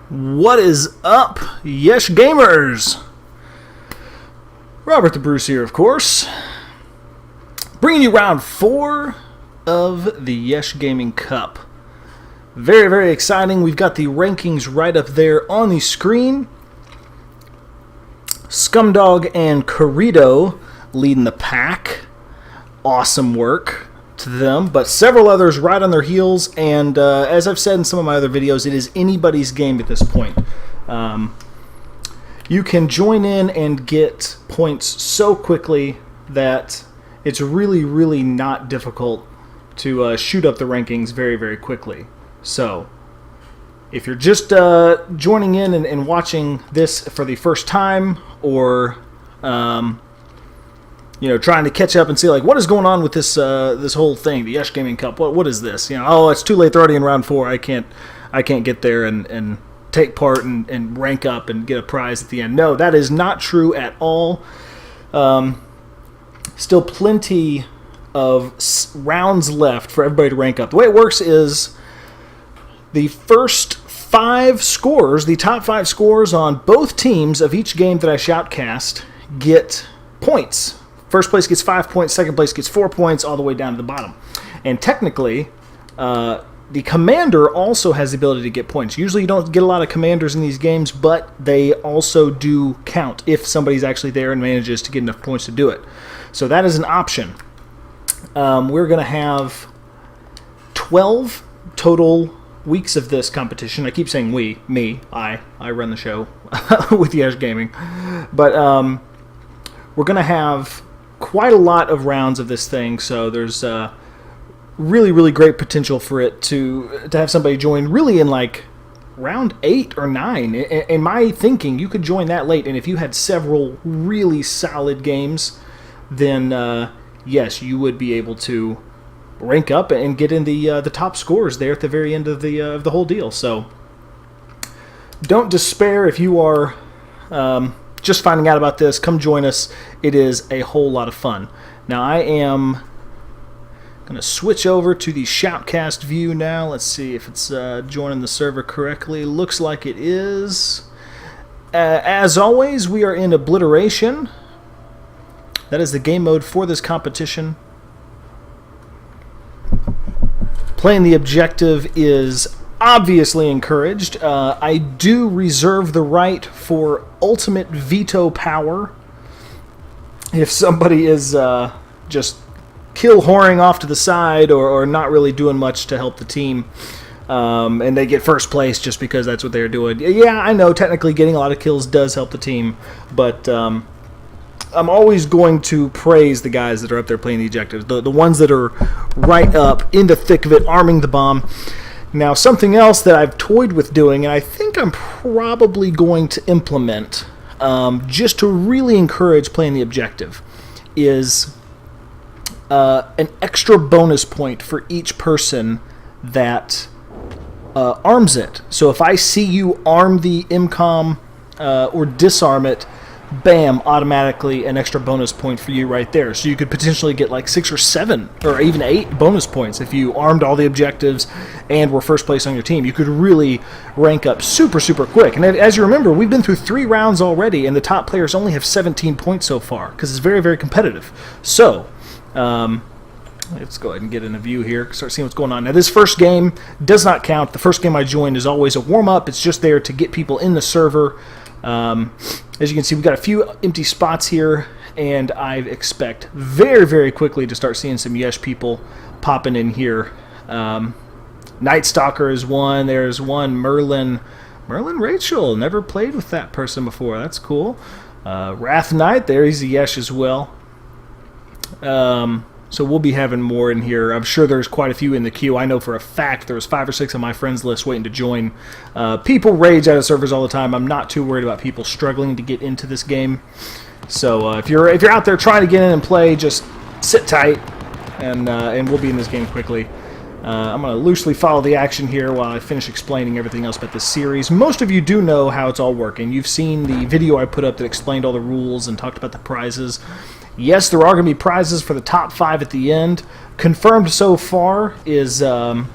What is up, Yesh Gamers? Robert the Bruce here, of course. Bringing you round 4 of the Yesh Gaming Cup. Very, very exciting. We've got the rankings right up there on the screen. Scumdog and Corrido leading the pack. Awesome work to them, but several others right on their heels, and as I've said in some of my other videos, it is anybody's game at this point. You can join in and get points so quickly that it's really, really not difficult to shoot up the rankings very, very quickly. So if you're just joining in and watching this for the first time, or trying to catch up and see, like, what is going on with this this whole thing, the Yesh Gaming Cup? What is this? Oh, it's too late. They're already in round 4. I can't get there and take part and rank up and get a prize at the end. No, that is not true at all. Still plenty of rounds left for everybody to rank up. The way it works is the first 5 scores, the top 5 scores on both teams of each game that I shoutcast, get points. First place gets 5 points, second place gets 4 points, all the way down to the bottom. And technically, the commander also has the ability to get points. Usually you don't get a lot of commanders in these games, but they also do count if somebody's actually there and manages to get enough points to do it. So that is an option. We're going to have 12 total weeks of this competition. I keep saying I run the show with Yesh Gaming. But we're going to have quite a lot of rounds of this thing, so there's really, really great potential for it to have somebody join really in like round 8 or 9. In my thinking, you could join that late, and if you had several really solid games, then yes, you would be able to rank up and get in the top scores there at the very end of the whole deal. So don't despair if you are just finding out about this. Come join us. It is a whole lot of fun. Now I am going to switch over to the shoutcast view now. Let's see if it's joining the server correctly. Looks like it is. As always, we are in Obliteration. That is the game mode for this competition. Playing the objective is obviously encouraged. I do reserve the right for ultimate veto power if somebody is just kill whoring off to the side or not really doing much to help the team, and they get first place just because that's what they're doing. Yeah, I know technically getting a lot of kills does help the team, but I'm always going to praise the guys that are up there playing the objectives, the ones that are right up in the thick of it, arming the bomb. Now, something else that I've toyed with doing, and I think I'm probably going to implement, just to really encourage playing the objective, is an extra bonus point for each person that arms it. So if I see you arm the MCOM or disarm it, bam, automatically an extra bonus point for you right there. So you could potentially get like 6 or 7 or even 8 bonus points if you armed all the objectives and were first place on your team. You could really rank up super, super quick. And as you remember, we've been through 3 rounds already, and the top players only have 17 points so far because it's very, very competitive. So let's go ahead and get in a view here, start seeing what's going on. Now, this first game does not count. The first game I joined is always a warm-up. It's just there to get people in the server. As you can see, we've got a few empty spots here, and I expect very, very quickly to start seeing some Yesh people popping in here. Night Stalker is one. There's one, Merlin Rachel. Never played with that person before. That's cool. Wrath Knight, there he's a Yesh as well. So we'll be having more in here. I'm sure there's quite a few in the queue. I know for a fact there was 5 or 6 on my friends list waiting to join. People rage out of servers all the time. I'm not too worried about people struggling to get into this game. So if you're out there trying to get in and play, just sit tight, and we'll be in this game quickly. I'm going to loosely follow the action here while I finish explaining everything else about this series. Most of you do know how it's all working. You've seen the video I put up that explained all the rules and talked about the prizes. Yes, there are going to be prizes for the top 5 at the end. Confirmed so far is an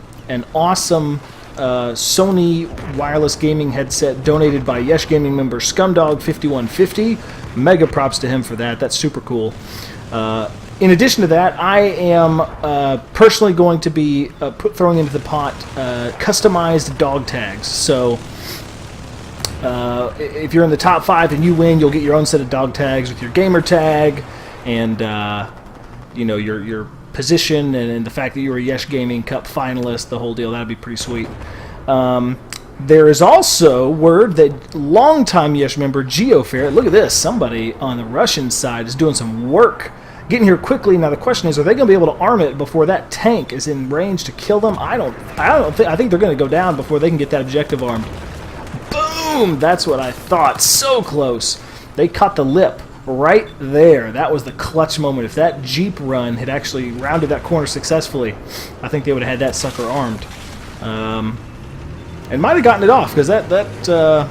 awesome Sony wireless gaming headset donated by Yesh Gaming member Scumdog5150. Mega props to him for that. That's super cool. In addition to that, I am personally going to be throwing into the pot customized dog tags. So if you're in the top 5 and you win, you'll get your own set of dog tags with your gamer tag and you know, your position and the fact that you were a Yesh Gaming Cup finalist, the whole deal. That'd be pretty sweet. There is also word that longtime Yesh member GeoFerret, look at this, somebody on the Russian side is doing some work getting here quickly. Now the question is, are they going to be able to arm it before that tank is in range to kill them? I think they're going to go down before they can get that objective armed. Boom! That's what I thought. So close. They caught the lip right there. That was the clutch moment. If that Jeep run had actually rounded that corner successfully, I think they would have had that sucker armed. And might have gotten it off, because that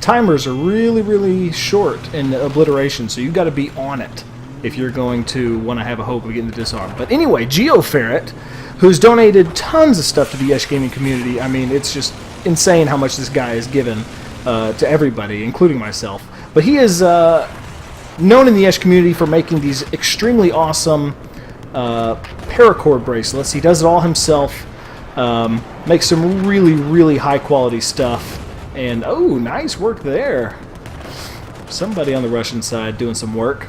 timers are really, really short in obliteration, so you've got to be on it if you're going to want to have a hope of getting the disarm. But anyway, GeoFerret, who's donated tons of stuff to the Yesh Gaming community. I mean, it's just insane how much this guy has given to everybody, including myself. But he is known in the Yesh community for making these extremely awesome paracord bracelets. He does it all himself. Makes some really, really high-quality stuff. And, oh, nice work there. Somebody on the Russian side doing some work.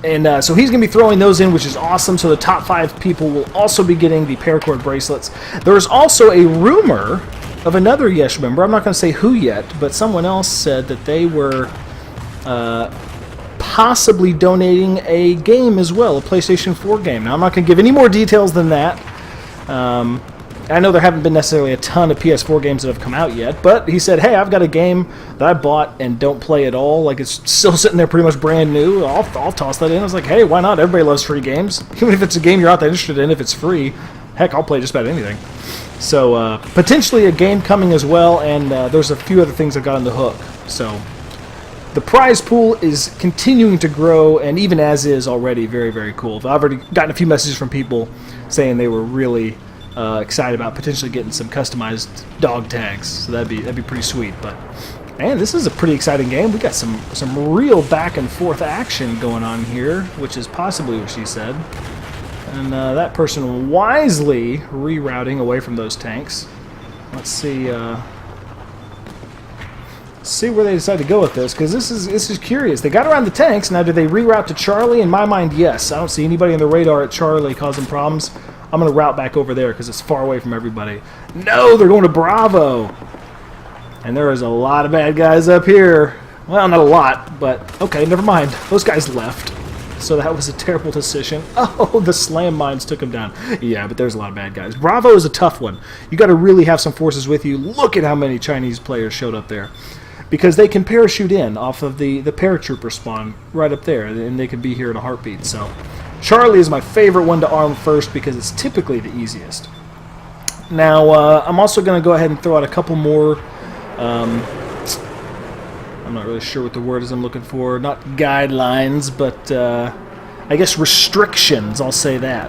And so he's going to be throwing those in, which is awesome. So the top 5 people will also be getting the paracord bracelets. There's also a rumor of another Yesh member. I'm not going to say who yet, but someone else said that they were possibly donating a game as well, a PlayStation 4 game. Now, I'm not going to give any more details than that. I know there haven't been necessarily a ton of PS4 games that have come out yet, but he said, hey, I've got a game that I bought and don't play at all. Like, it's still sitting there pretty much brand new. I'll toss that in. I was like, hey, why not? Everybody loves free games. Even if it's a game you're not that interested in, if it's free, heck, I'll play just about anything. So, potentially a game coming as well, and there's a few other things that got on the hook. So, the prize pool is continuing to grow, and even as is already, very, very cool. I've already gotten a few messages from people saying they were really excited about potentially getting some customized dog tags, so that'd be pretty sweet. But man, this is a pretty exciting game. We got some real back and forth action going on here, which is possibly what she said. And that person wisely rerouting away from those tanks. Let's see. See where they decide to go with this, because this is curious. They got around the tanks. Now, do they reroute to Charlie? In my mind, yes. I don't see anybody on the radar at Charlie causing problems. I'm going to route back over there because it's far away from everybody. No, they're going to Bravo. And there is a lot of bad guys up here. Well, not a lot, but okay, never mind. Those guys left. So that was a terrible decision. Oh, the slam mines took them down. Yeah, but there's a lot of bad guys. Bravo is a tough one. You got to really have some forces with you. Look at how many Chinese players showed up there. Because they can parachute in off of the paratrooper spawn right up there, and they can be here in a heartbeat. So Charlie is my favorite one to arm first because it's typically the easiest. Now, I'm also going to go ahead and throw out a couple more, I'm not really sure what the word is I'm looking for, not guidelines, but I guess restrictions, I'll say that.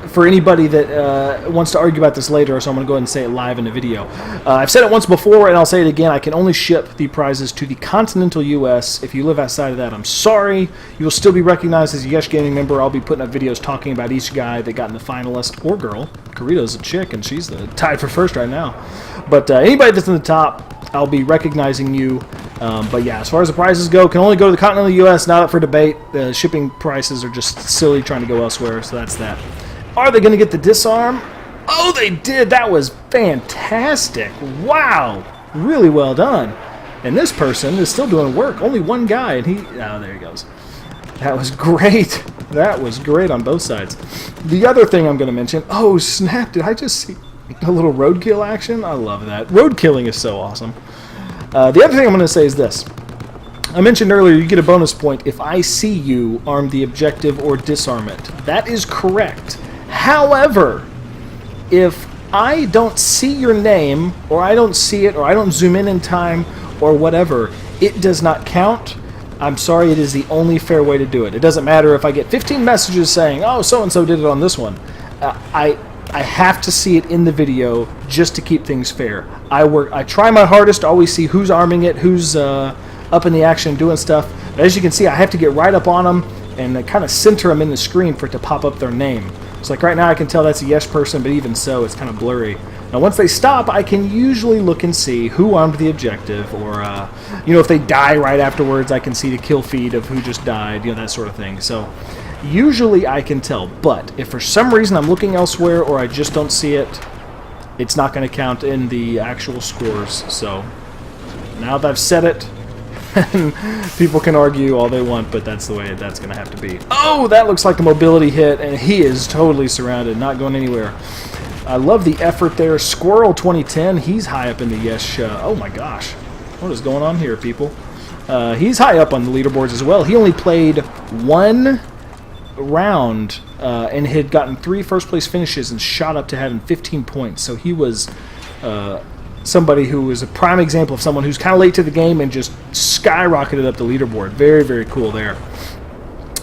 For anybody that wants to argue about this later, so I'm going to go ahead and say it live in the video. I've said it once before, and I'll say it again. I can only ship the prizes to the continental U.S. If you live outside of that, I'm sorry. You will still be recognized as a Yesh Gaming member. I'll be putting up videos talking about each guy that got in the finalist, or girl. Karito's a chick, and she's tied for first right now. But anybody that's in the top, I'll be recognizing you. But yeah, as far as the prizes go, can only go to the continental U.S., not up for debate. The shipping prices are just silly trying to go elsewhere, so that's that. Are they going to get the disarm? Oh, they did! That was fantastic! Wow! Really well done. And this person is still doing work. Only one guy, and he... Oh, there he goes. That was great. That was great on both sides. The other thing I'm going to mention... Oh, snap! Did I just see a little roadkill action? I love that. Road killing is so awesome. The other thing I'm going to say is this. I mentioned earlier you get a bonus point if I see you arm the objective or disarm it. That is correct. However, if I don't see your name, or I don't see it, or I don't zoom in time, or whatever, it does not count. I'm sorry, it is the only fair way to do it. It doesn't matter if I get 15 messages saying, oh, so-and-so did it on this one. I have to see it in the video just to keep things fair. I try my hardest to always see who's arming it, who's up in the action doing stuff. But as you can see, I have to get right up on them and kind of center them in the screen for it to pop up their name. So like right now I can tell that's a Yesh person, but even so, it's kind of blurry. Now once they stop, I can usually look and see who armed the objective, or if they die right afterwards, I can see the kill feed of who just died, that sort of thing. So usually I can tell, but if for some reason I'm looking elsewhere or I just don't see it, it's not going to count in the actual scores. So now that I've said it, people can argue all they want, but that's the way that's going to have to be. Oh, that looks like a mobility hit, and he is totally surrounded, not going anywhere. I love the effort there. Squirrel 2010, he's high up in the Yesh. Oh my gosh, what is going on here, people? He's high up on the leaderboards as well. He only played one round and had gotten 3 first-place finishes and shot up to having 15 points. So he was somebody who was a prime example of someone who's kind of late to the game and just skyrocketed up the leaderboard. Very, very cool there.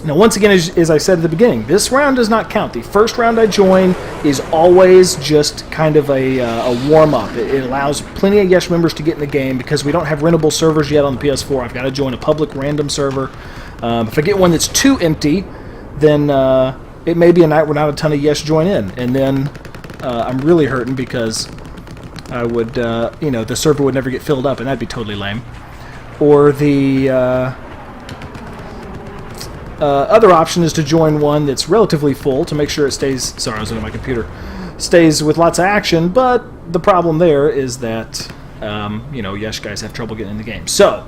Now, once again, as I said at the beginning, this round does not count. The first round I join is always just kind of a warm-up. It allows plenty of Yesh members to get in the game because we don't have rentable servers yet on the PS4. I've got to join a public random server. If I get one that's too empty, then it may be a night where not a ton of Yesh join in. And then I'm really hurting because I would, the server would never get filled up, and that'd be totally lame. Or the other option is to join one that's relatively full to make sure it stays, sorry, I was looking at my computer, stays with lots of action, but the problem there is that, Yesh guys have trouble getting in the game. So,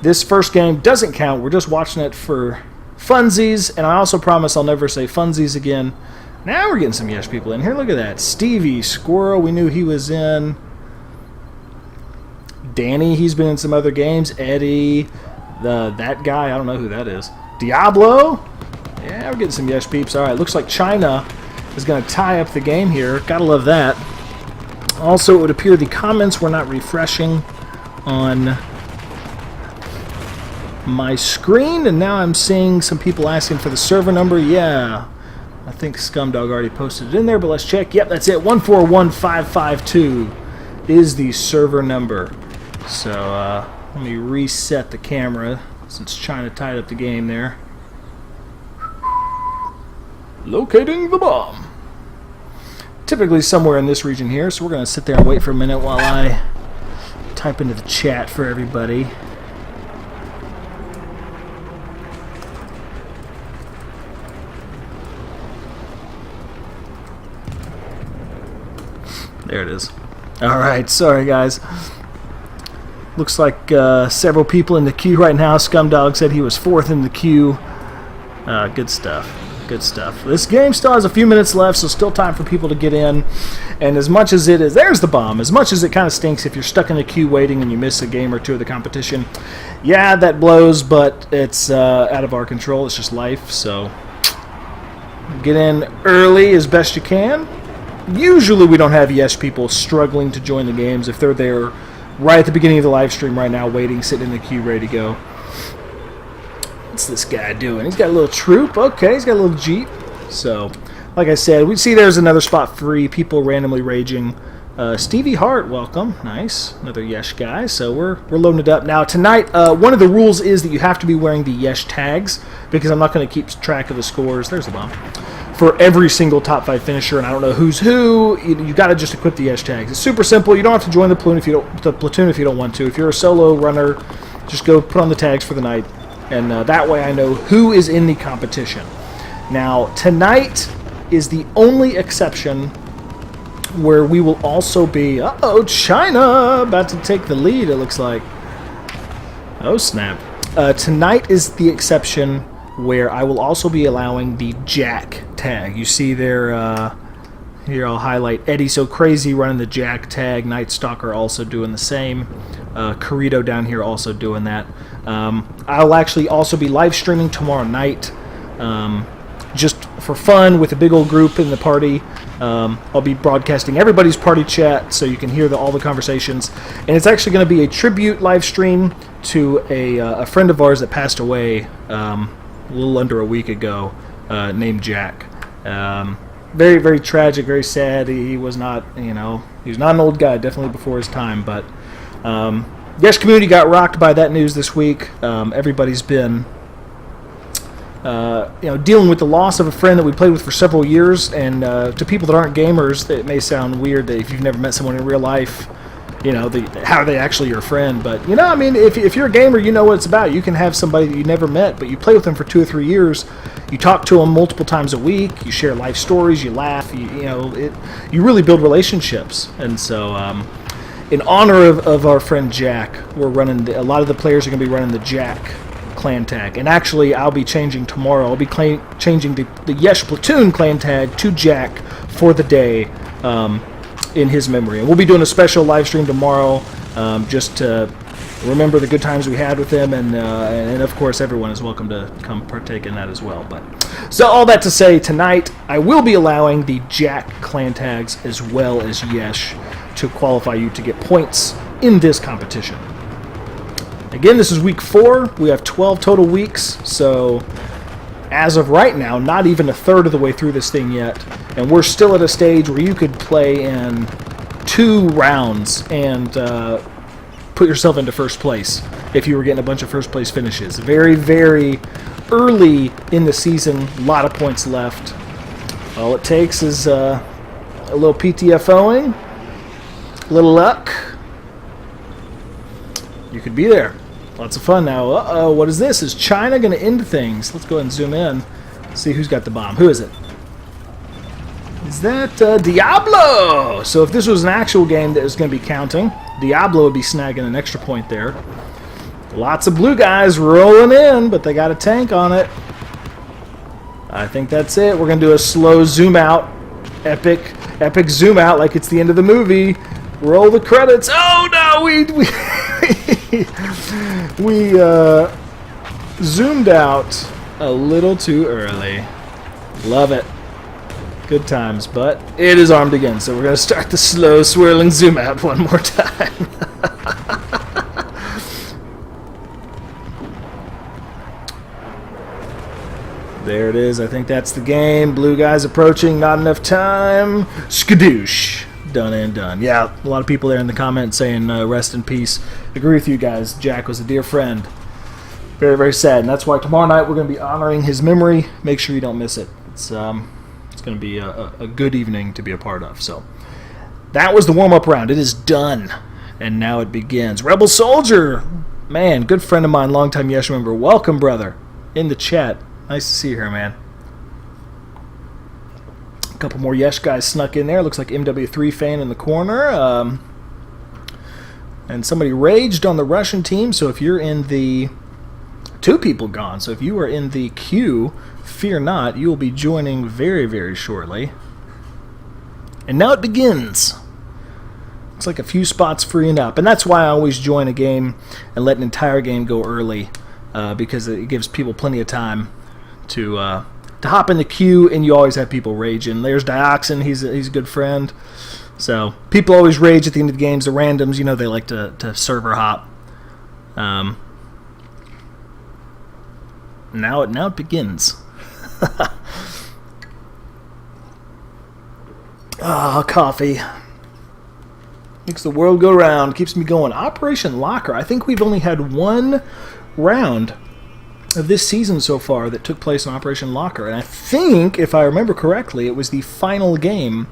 this first game doesn't count, we're just watching it for funsies, and I also promise I'll never say funsies again. Now we're getting some Yesh people in here. Look at that. Stevie, Squirrel, we knew he was in. Danny, he's been in some other games. Eddie, that guy, I don't know who that is. Diablo. Yeah, we're getting some Yesh peeps. All right, looks like China is going to tie up the game here. Gotta love that. Also, it would appear the comments were not refreshing on my screen, and now I'm seeing some people asking for the server number. Yeah. I think Scumdog already posted it in there, but let's check. Yep, that's it. 141552 is the server number. So let me reset the camera since China tied up the game there. Locating the bomb. Typically somewhere in this region here, so we're going to sit there and wait for a minute while I type into the chat for everybody. There it is. Alright, sorry guys. Looks like several people in the queue right now. Scumdog said he was 4th in the queue. Good stuff. Good stuff. This game still has a few minutes left, so still time for people to get in. And as much as it is... There's the bomb. As much as it kind of stinks if you're stuck in the queue waiting and you miss a game or two of the competition. Yeah, that blows, but it's out of our control. It's just life, so... Get in early as best you can. Usually we don't have Yesh people struggling to join the games if they're there right at the beginning of the live stream right now, waiting, sitting in the queue, ready to go. What's this guy doing? He's got a little troop. Okay, he's got a little jeep. So, like I said, we see there's another spot free. People randomly raging. Stevie Hart, welcome. Nice. Another Yesh guy. So we're loading it up. Now, tonight, one of the rules is that you have to be wearing the Yesh tags because I'm not going to keep track of the scores. There's the bomb. For every single top 5 finisher, and I don't know who's who. You got to just equip the Yesh tags. It's super simple. You don't have to join the platoon if you don't want to. If you're a solo runner, just go put on the tags for the night, and that way I know who is in the competition. Now tonight is the only exception where we will also be. China about to take the lead. It looks like. Oh snap! Tonight is the exception where I will also be allowing the Jack tag. You see there, here I'll highlight Eddie So Crazy running the Jack tag, Night Stalker also doing the same, Corrido down here also doing that. I'll actually also be live streaming tomorrow night, just for fun with a big old group in the party. I'll be broadcasting everybody's party chat so you can hear all the conversations, and it's actually going to be a tribute live stream to a friend of ours that passed away a little under a week ago, named Jack. very, very tragic, very sad. He was not, he was not an old guy, definitely before his time. But Yesh community got rocked by that news this week. Everybody's been, dealing with the loss of a friend that we played with for several years. And to people that aren't gamers, it may sound weird that if you've never met someone in real life, how are they actually your friend? But, if you're a gamer, you know what it's about. You can have somebody that you never met, but you play with them for 2 or 3 years. You talk to them multiple times a week. You share life stories. You laugh. You really build relationships. And so, in honor of our friend Jack, we're running a lot of the players are going to be running the Jack clan tag. And actually, I'll be changing tomorrow. I'll be changing the Yesh Platoon clan tag to Jack for the day. In his memory. And we'll be doing a special live stream tomorrow just to remember the good times we had with him, and of course everyone is welcome to come partake in that as well. But so all that to say, tonight I will be allowing the Jack clan tags as well as Yesh to qualify you to get points in this competition. Again, this is week 4. We have 12 total weeks, so as of right now, not even a third of the way through this thing yet, and we're still at a stage where you could play in 2 rounds and put yourself into first place if you were getting a bunch of first place finishes. Very, very early in the season, a lot of points left. All it takes is a little PTFOing, a little luck. You could be there. Lots of fun now. Uh-oh, what is this? Is China going to end things? Let's go ahead and zoom in. See who's got the bomb. Who is it? Is that Diablo? So if this was an actual game that was going to be counting, Diablo would be snagging an extra point there. Lots of blue guys rolling in, but they got a tank on it. I think that's it. We're going to do a slow zoom out. Epic zoom out like it's the end of the movie. Roll the credits. Oh no, we zoomed out a little too early. Love it. Good times, but it is armed again, so we're going to start the slow swirling zoom out one more time. There it is. I think that's the game. Blue guys approaching. Not enough time. Skadoosh. Done and done. Yeah, a lot of people there in the comments saying rest in peace. Agree with you guys. Jack was a dear friend. Very, very sad. And that's why tomorrow night we're going to be honoring his memory. Make sure you don't miss it. It's going to be a good evening to be a part of. So that was the warm-up round. It is done. And now it begins. Rebel Soldier. Man, good friend of mine, longtime Yesh member. Welcome, brother. In the chat. Nice to see you here, man. A couple more Yesh guys snuck in there. Looks like MW3 fan in the corner. And somebody raged on the Russian team. So if you're in the... 2 people gone. So if you are in the queue, fear not. You will be joining very, very shortly. And now it begins. Looks like a few spots freeing up. And that's why I always join a game and let an entire game go early. Because it gives people plenty of time to hop in the queue, and you always have people raging. There's Dioxin, he's a good friend. So people always rage at the end of the games. The randoms, they like to server hop. Now it begins. Coffee. Makes the world go round, keeps me going. Operation Locker. I think we've only had 1 round of this season so far that took place in Operation Locker, and I think, if I remember correctly, it was the final game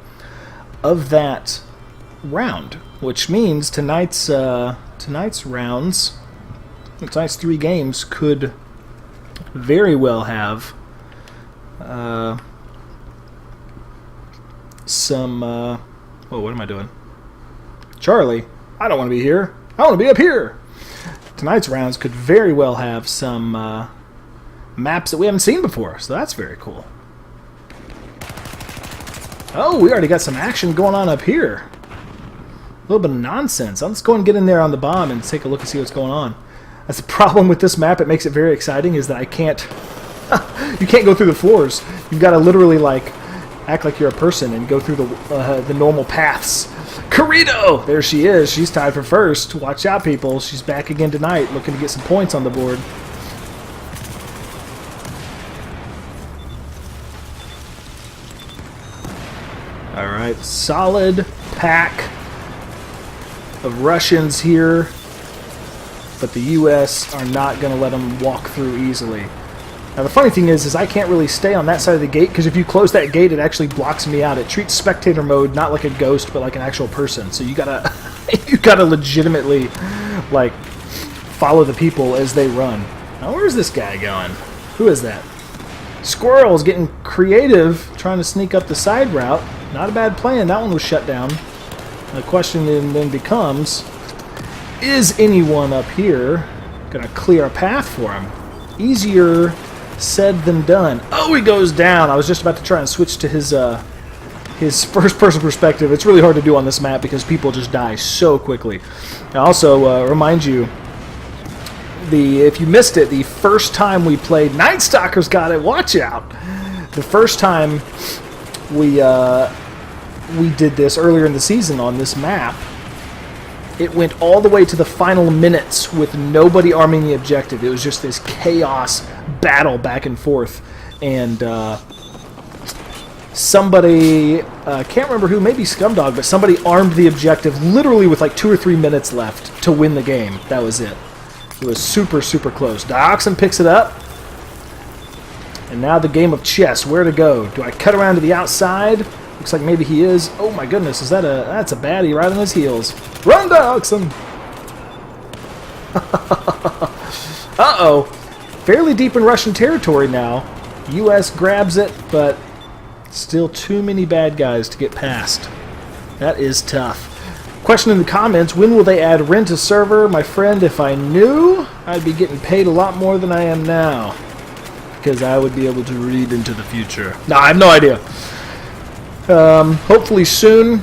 of that round, which means tonight's rounds, tonight's 3 games could very well have some what am I doing? Charlie, I don't want to be here. I want to be up here. Tonight's rounds could very well have some maps that we haven't seen before, so that's very cool. Oh, we already got some action going on up here. A little bit of nonsense. Let's go and get in there on the bomb and take a look and see what's going on. That's the problem with this map. It makes it very exciting is that I can't... you can't go through the floors. You've got to literally, act like you're a person and go through the normal paths. Corrido! There she is. She's tied for first. Watch out, people. She's back again tonight, looking to get some points on the board. Alright, solid pack of Russians here, but the U.S. are not going to let them walk through easily. Now the funny thing is I can't really stay on that side of the gate, because if you close that gate, it actually blocks me out. It treats spectator mode not like a ghost, but like an actual person. So you gotta, you gotta legitimately, like, follow the people as they run. Now where's this guy going? Who is that? Squirrel's getting creative, trying to sneak up the side route. Not a bad plan. That one was shut down. The question then becomes, is anyone up here gonna clear a path for him? Easier said than done. Oh, he goes down. I was just about to try and switch to his first-person perspective. It's really hard to do on this map because people just die so quickly. I also remind you, if you missed it, the first time we played, Night Stalker's got it. Watch out! The first time we did this earlier in the season on this map, it went all the way to the final minutes with nobody arming the objective. It was just this chaos battle back and forth. And somebody, can't remember who, maybe Scumdog, but somebody armed the objective literally with like 2 or 3 minutes left to win the game. That was it. It was super, super close. Dioxin picks it up. And now the game of chess. Where to go? Do I cut around to the outside? Looks like maybe he is. Oh my goodness, that's a baddie right on his heels. Run, Dioxin! Uh-oh. Fairly deep in Russian territory now. U.S. grabs it, but still too many bad guys to get past. That is tough. Question in the comments, when will they add rent a server? My friend, if I knew, I'd be getting paid a lot more than I am now. Because I would be able to read into the future. No, I have no idea. Hopefully soon.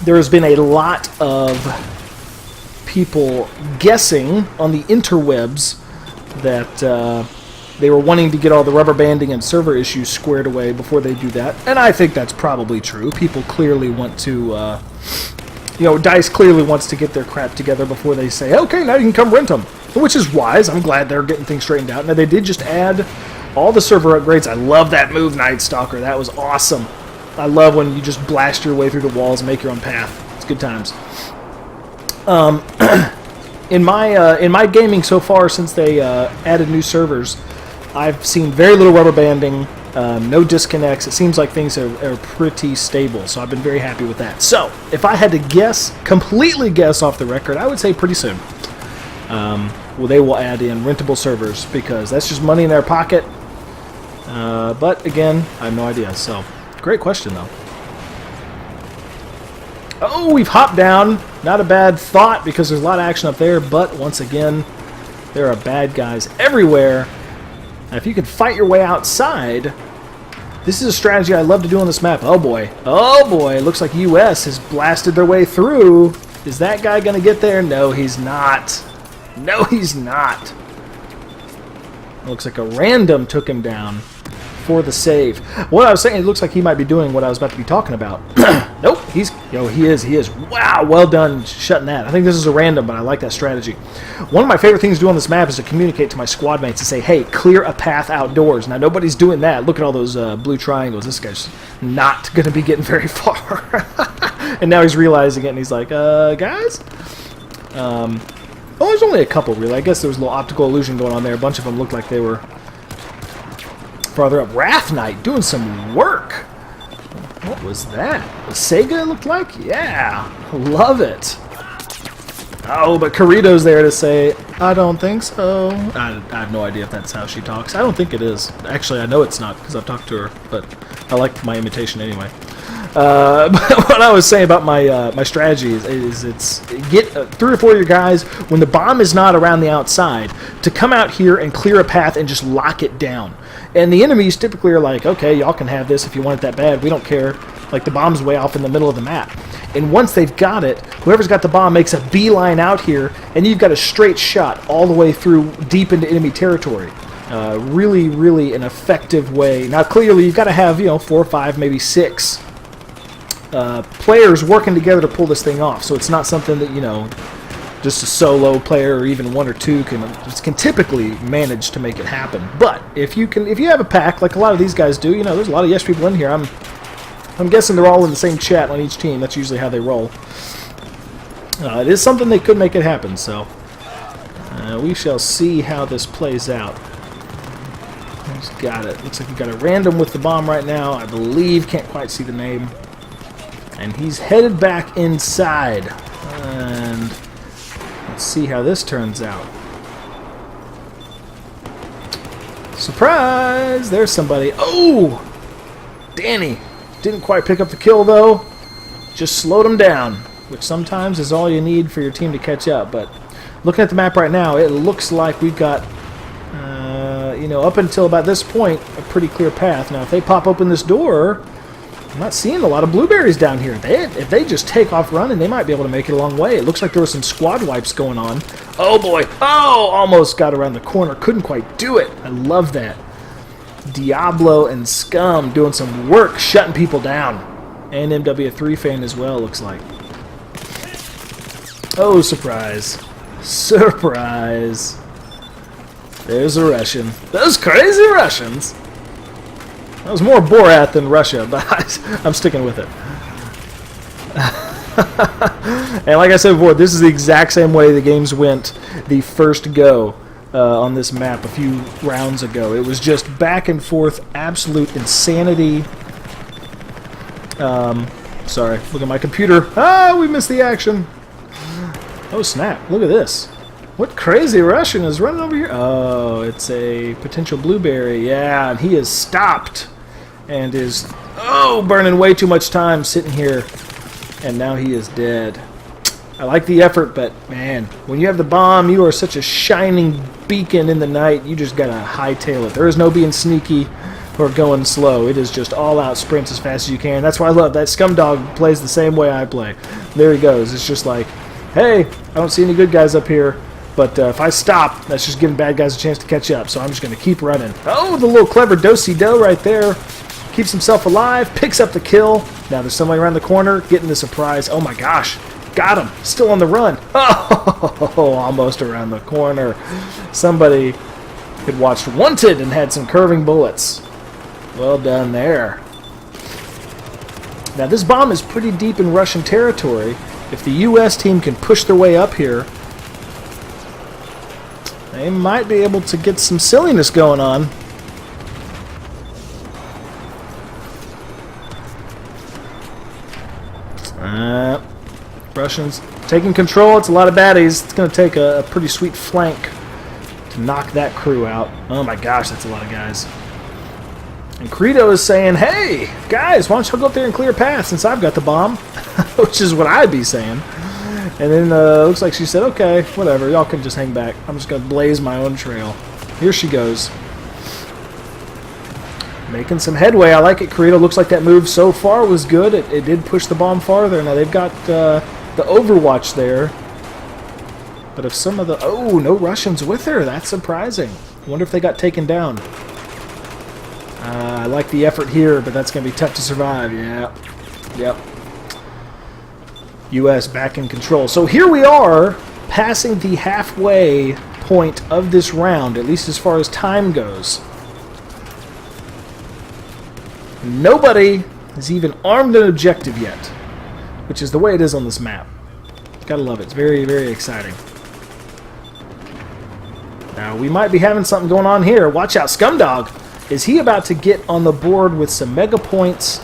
There has been a lot of people guessing on the interwebs that they were wanting to get all the rubber banding and server issues squared away before they do that. And I think that's probably true. People clearly want to, DICE clearly wants to get their crap together before they say, okay, now you can come rent them. Which is wise. I'm glad they're getting things straightened out. Now, they did just add all the server upgrades. I love that move, Night Stalker. That was awesome. I love when you just blast your way through the walls and make your own path. It's good times. In my gaming so far, since they added new servers, I've seen very little rubber banding, no disconnects. It seems like things are pretty stable, so I've been very happy with that. So, if I had to guess, completely guess off the record, I would say pretty soon. They will add in rentable servers, because that's just money in their pocket. But, again, I have no idea, so... Great question, though. Oh, we've hopped down. Not a bad thought, because there's a lot of action up there, but once again, there are bad guys everywhere. Now, if you can fight your way outside, this is a strategy I love to do on this map. Oh, boy. Oh, boy. It looks like US has blasted their way through. Is that guy going to get there? No, he's not. No, he's not. It looks like a random took him down for the save. What I was saying, it looks like he might be doing what I was about to be talking about. Nope, he is. Wow, well done shutting that. I think this is a random, but I like that strategy. One of my favorite things to do on this map is to communicate to my squad mates and say, hey, clear a path outdoors. Now, nobody's doing that. Look at all those blue triangles. This guy's not going to be getting very far. And now he's realizing it, and he's like, guys? Well, there's only a couple, really. I guess there was a little optical illusion going on there. A bunch of them looked like they were farther up. Wrath Knight doing some work. What was that? A Sega, it looked like? Yeah. Love it. Oh, but Carito's there to say, I don't think so. I have no idea if that's how she talks. I don't think it is. Actually, I know it's not because I've talked to her, but I like my imitation anyway. But what I was saying about my strategy is it's get 3 or 4 of your guys when the bomb is not around the outside to come out here and clear a path and just lock it down. And the enemies typically are like, okay, y'all can have this if you want it that bad. We don't care. Like, the bomb's way off in the middle of the map. And once they've got it, whoever's got the bomb makes a beeline out here, and you've got a straight shot all the way through deep into enemy territory. Really, really an effective way. Now, clearly, you've got to have, 4 or 5, maybe 6 players working together to pull this thing off. So it's not something that, just a solo player or even 1 or 2 can typically manage to make it happen. But if you have a pack like a lot of these guys do, there's a lot of Yesh people in here. I'm I'm guessing they're all in the same chat on each team. That's usually how they roll. It is something they could make it happen, so we shall see how this plays out. He's got it. Looks like he got a random with the bomb right now, I believe. Can't quite see the name. And he's headed back inside. And let's see how this turns out. Surprise! There's somebody. Oh! Danny. Didn't quite pick up the kill, though. Just slowed him down, which sometimes is all you need for your team to catch up. But looking at the map right now, it looks like we've got, you know, up until about this point, a pretty clear path. Now, if they pop open this door, I'm not seeing a lot of blueberries down here. If they just take off running, they might be able to make it a long way. It looks like there were some squad wipes going on. Oh, boy. Oh, almost got around the corner. Couldn't quite do it. I love that. Diablo and Scum doing some work, shutting people down. And MW3 fan as well, looks like. Oh, surprise. Surprise. There's a Russian. Those crazy Russians. That was more Borat than Russia, but I'm sticking with it. And like I said before, this is the exact same way the games went the first go on this map a few rounds ago. It was just back and forth, absolute insanity. Sorry, look at my computer. Ah, we missed the action. Oh, snap. Look at this. What crazy Russian is running over here? Oh, it's a potential blueberry. Yeah, and he is stopped and is, burning way too much time sitting here. And now he is dead. I like the effort, but, man, when you have the bomb, you are such a shining beacon in the night. You just got to hightail it. There is no being sneaky or going slow. It is just all-out sprints as fast as you can. That's why I love that Scumdog plays the same way I play. There he goes. It's just like, hey, I don't see any good guys up here. But if I stop, that's just giving bad guys a chance to catch up. So I'm just going to keep running. Oh, the little clever do-si-do right there. Keeps himself alive, picks up the kill. Now there's somebody around the corner getting the surprise. Oh my gosh. Got him. Still on the run. Oh, almost around the corner. Somebody had watched Wanted and had some curving bullets. Well done there. Now this bomb is pretty deep in Russian territory. If the U.S. team can push their way up here, they might be able to get some silliness going on. Russians taking control. It's a lot of baddies. It's going to take a pretty sweet flank to knock that crew out. Oh my gosh, that's a lot of guys. And Credo is saying, hey, guys, why don't you go up there and clear a path since I've got the bomb? Which is what I'd be saying. And then looks like she said, okay, whatever, y'all can just hang back. I'm just going to blaze my own trail. Here she goes. Making some headway. I like it, Credo. Looks like that move so far was good. It did push the bomb farther. Now they've got the Overwatch there. But if some of the... Oh, no Russians with her. That's surprising. I wonder if they got taken down. I like the effort here, but that's going to be tough to survive. Yeah. Yep. U.S. back in control. So here we are, passing the halfway point of this round, at least as far as time goes. Nobody has even armed an objective yet, which is the way it is on this map. Gotta love it. It's very, very exciting. Now, we might be having something going on here. Watch out, Scumdog. Is he about to get on the board with some mega points?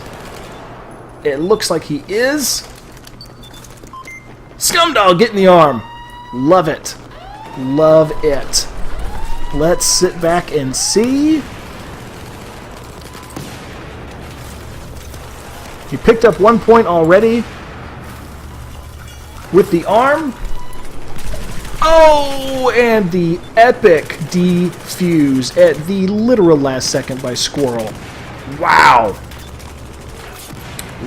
It looks like he is. Scumdog getting the arm. Love it. Love it. Let's sit back and see. He picked up 1 point already with the arm. Oh, and the epic defuse at the literal last second by Squirrel. Wow.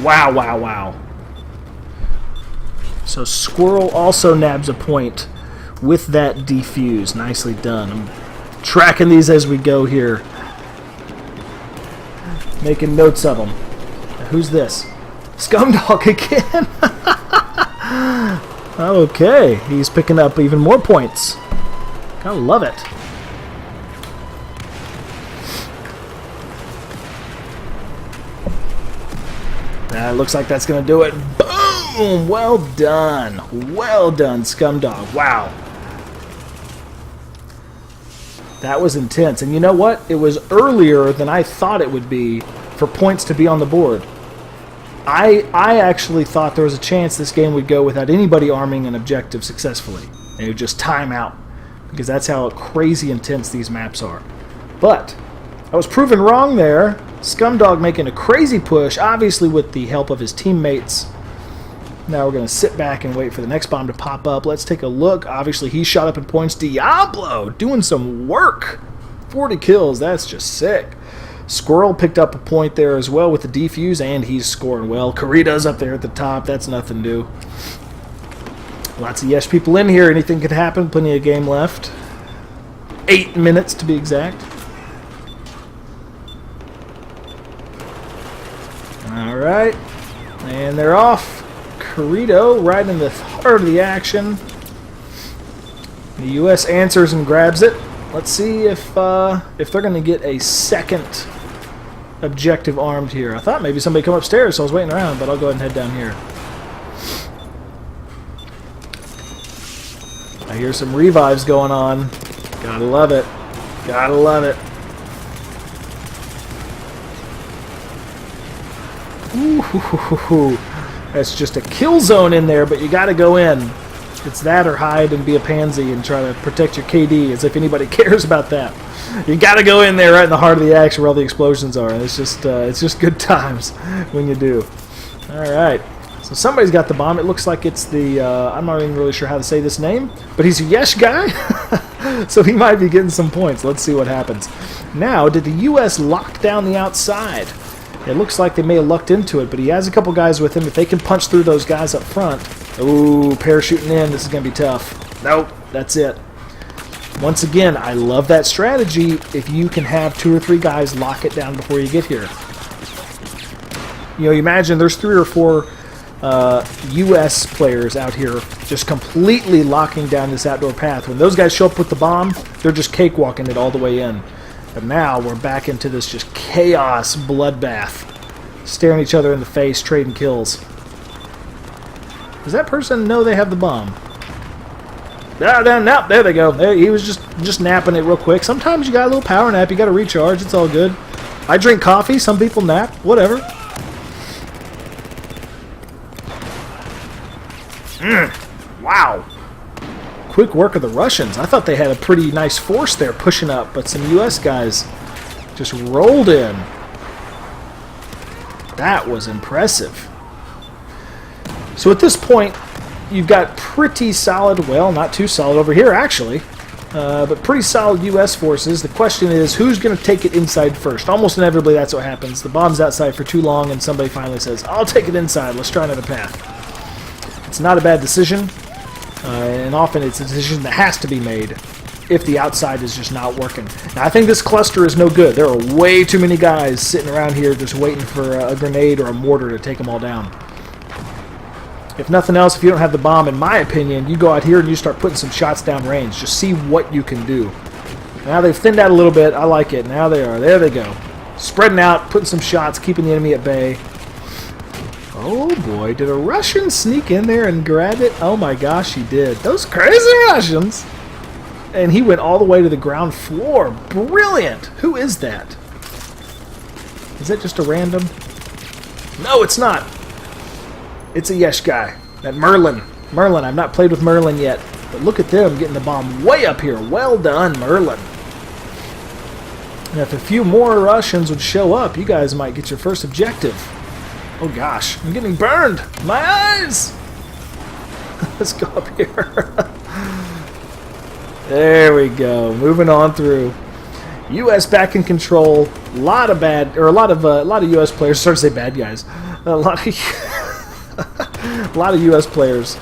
Wow, wow, wow. So Squirrel also nabs a point with that defuse. Nicely done. I'm tracking these as we go here. Making notes of them. Now, who's this? Scumdog again. Okay, he's picking up even more points. Gotta love it. It looks like that's going to do it. Boom! Well done. Well done, Scumdog. Wow. That was intense. And you know what? It was earlier than I thought it would be for points to be on the board. I actually thought there was a chance this game would go without anybody arming an objective successfully. And it would just time out. Because that's how crazy intense these maps are. But I was proven wrong there. Scumdog making a crazy push, obviously with the help of his teammates. Now we're going to sit back and wait for the next bomb to pop up. Let's take a look. Obviously, he shot up in points. Diablo doing some work. 40 kills. That's just sick. Squirrel picked up a point there as well with the defuse, and he's scoring well. Karita's up there at the top. That's nothing new. Lots of Yesh people in here. Anything could happen. Plenty of game left. 8 minutes to be exact. Alright. And they're off. Karito right in the heart of the action. The U.S. answers and grabs it. Let's see if they're going to get a second objective armed here. I thought maybe somebody come upstairs, so I was waiting around, but I'll go ahead and head down here. I hear some revives going on. Gotta love it. Gotta love it. Ooh, that's just a kill zone in there, but you gotta go in. It's that or hide and be a pansy and try to protect your KD, as if anybody cares about that. You gotta go in there right in the heart of the action where all the explosions are. It's just good times when you do. Alright, so somebody's got the bomb. It looks like it's the, I'm not even really sure how to say this name, but he's a Yesh guy, so he might be getting some points. Let's see what happens. Now, did the U.S. lock down the outside? It looks like they may have lucked into it, but he has a couple guys with him. If they can punch through those guys up front... Ooh, parachuting in. This is going to be tough. Nope, that's it. Once again, I love that strategy if you can have 2 or 3 guys lock it down before you get here. You know, you imagine there's 3 or 4 U.S. players out here just completely locking down this outdoor path. When those guys show up with the bomb, they're just cakewalking it all the way in. But now we're back into this just chaos bloodbath. Staring each other in the face, trading kills. Does that person know they have the bomb? No, there they go. There, he was just napping it real quick. Sometimes you got a little power nap. You got to recharge. It's all good. I drink coffee. Some people nap. Whatever. Wow. Quick work of the Russians. I thought they had a pretty nice force there pushing up, but some U.S. guys just rolled in. That was impressive. So at this point, you've got pretty solid, well, not too solid over here actually, but pretty solid U.S. forces. The question is, who's going to take it inside first? Almost inevitably that's what happens. The bomb's outside for too long and somebody finally says, I'll take it inside, let's try another path. It's not a bad decision. And often it's a decision that has to be made if the outside is just not working. Now, I think this cluster is no good. There are way too many guys sitting around here just waiting for a grenade or a mortar to take them all down. If nothing else, if you don't have the bomb, in my opinion, you go out here and you start putting some shots down range. Just see what you can do. Now they've thinned out a little bit. I like it. Now they are. There they go. Spreading out, putting some shots, keeping the enemy at bay. Oh boy, did a Russian sneak in there and grab it? Oh my gosh, he did. Those crazy Russians! And he went all the way to the ground floor. Brilliant! Who is that? Is that just a random? No, it's not. It's a Yesh guy. That Merlin. Merlin, I've not played with Merlin yet. But look at them getting the bomb way up here. Well done, Merlin. And if a few more Russians would show up, you guys might get your first objective. Oh gosh, I'm getting burned! My eyes! Let's go up here. There we go. Moving on through. U.S. back in control. A lot of U.S. players. Sorry to say bad guys. A lot of U.S. players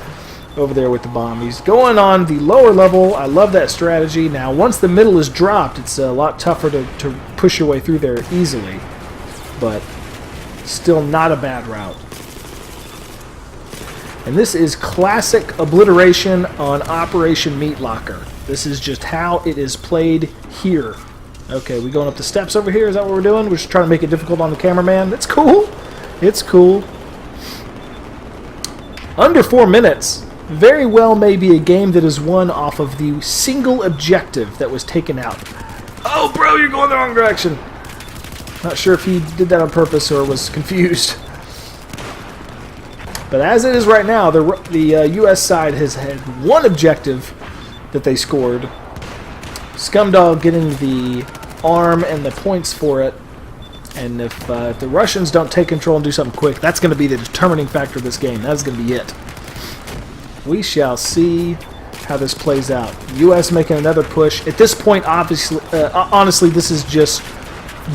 over there with the bomb. He's going on the lower level. I love that strategy. Now, once the middle is dropped, it's a lot tougher to push your way through there easily. But still not a bad route. And this is classic obliteration on Operation Meat Locker. This is just how it is played here. Okay, we going up the steps over here? Is that what we're doing? We're just trying to make it difficult on the cameraman. It's cool. It's cool. Under 4 minutes. Very well may be a game that is won off of the single objective that was taken out. Oh, bro, you're going the wrong direction. Not sure if he did that on purpose or was confused. But as it is right now, the U.S. side has had one objective that they scored. Scumdog getting the arm and the points for it. And if the Russians don't take control and do something quick, that's going to be the determining factor of this game. That's going to be it. We shall see how this plays out. U.S. making another push. At this point, obviously, honestly, this is just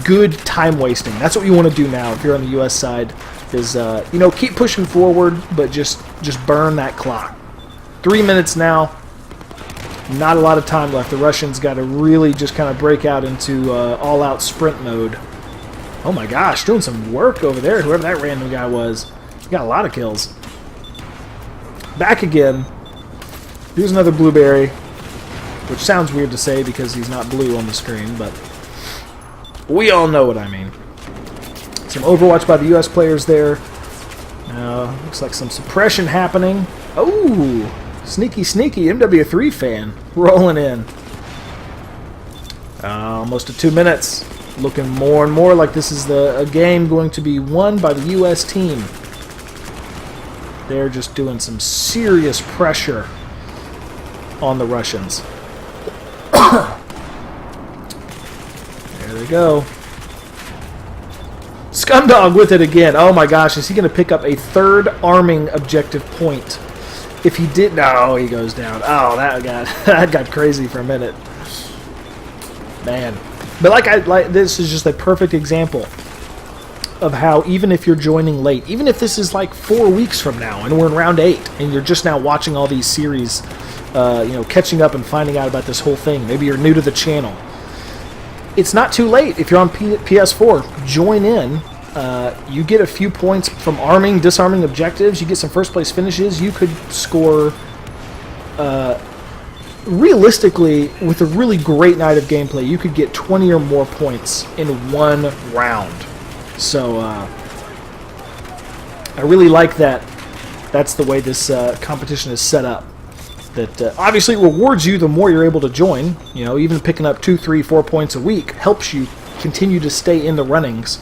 good time wasting. That's what you want to do now if you're on the U.S. side. Is keep pushing forward, but just burn that clock. 3 minutes now. Not a lot of time left. The Russians got to really just kind of break out into all-out sprint mode. Oh my gosh, doing some work over there. Whoever that random guy was, he got a lot of kills. Back again. Here's another blueberry, which sounds weird to say because he's not blue on the screen, but we all know what I mean. Some Overwatch by the U.S. players there. Looks like some suppression happening. Oh, sneaky MW3 fan rolling in. Almost to 2 minutes. Looking more and more like this is a game going to be won by the U.S. team. They're just doing some serious pressure on the Russians. There they go. Scumdog with it again. Oh my gosh, is he going to pick up a third arming objective point? If he did, no, he goes down. Oh, that got crazy for a minute. Man. But this is just a perfect example of how even if you're joining late, even if this is like 4 weeks from now and we're in round 8 and you're just now watching all these series, catching up and finding out about this whole thing. Maybe you're new to the channel. It's not too late. If you're on PS4, join in. You get a few points from arming, disarming objectives. You get some first place finishes. You could score, realistically, with a really great night of gameplay, you could get 20 or more points in one round. So, I really like that. That's the way this competition is set up. That obviously rewards you the more you're able to join. Even picking up 2, 3, 4 points a week helps you continue to stay in the runnings.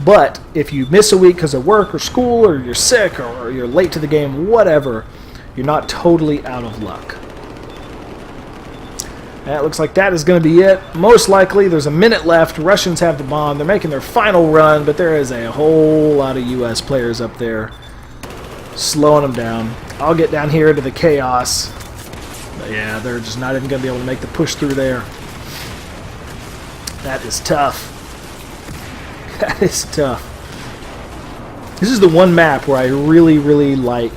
But if you miss a week because of work or school or you're sick or you're late to the game, whatever, you're not totally out of luck. That looks like that is going to be it. Most likely, there's a minute left. Russians have the bomb. They're making their final run, but there is a whole lot of U.S. players up there slowing them down. I'll get down here to the chaos. But yeah, they're just not even going to be able to make the push through there. That is tough. That is tough. This is the one map where I really, really like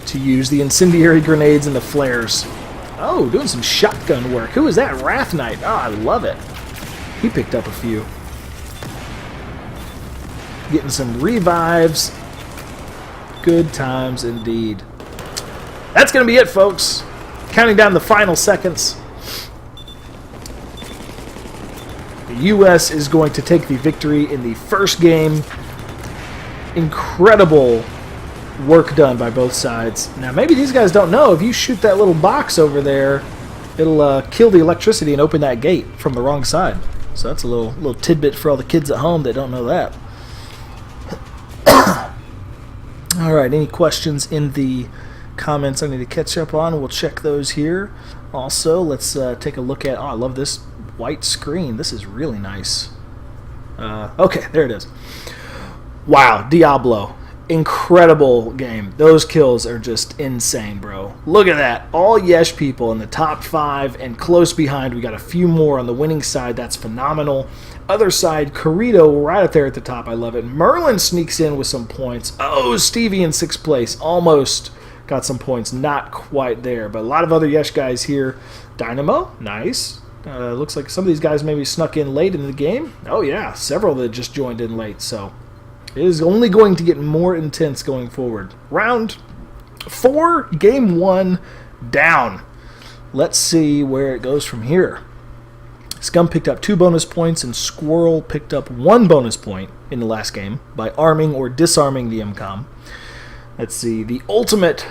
to use the incendiary grenades and the flares. Oh, doing some shotgun work. Who is that? Wrath Knight. Oh, I love it. He picked up a few. Getting some revives. Good times indeed. That's going to be it, folks. Counting down the final seconds. The U.S. is going to take the victory in the first game. Incredible work done by both sides. Now, maybe these guys don't know. If you shoot that little box over there, it'll kill the electricity and open that gate from the wrong side. So that's a little tidbit for all the kids at home that don't know that. All right, any questions in the comments I need to catch up on? We'll check those here. Also, let's take a look at... Oh, I love this white screen. This is really nice. Okay, there it is. Wow, Diablo. Incredible game. Those kills are just insane, bro. Look at that. All Yesh people in the top 5 and close behind. We got a few more on the winning side. That's phenomenal. Other side, Corrido right up there at the top. I love it. Merlin sneaks in with some points. Oh, Stevie in 6th place. Almost got some points. Not quite there. But a lot of other Yesh guys here. Dynamo, nice. Looks like some of these guys maybe snuck in late in the game. Oh, yeah. Several that just joined in late. So it is only going to get more intense going forward. Round 4, game 1, down. Let's see where it goes from here. Scum picked up 2 bonus points, and Squirrel picked up 1 bonus point in the last game by arming or disarming the MCOM. Let's see. The ultimate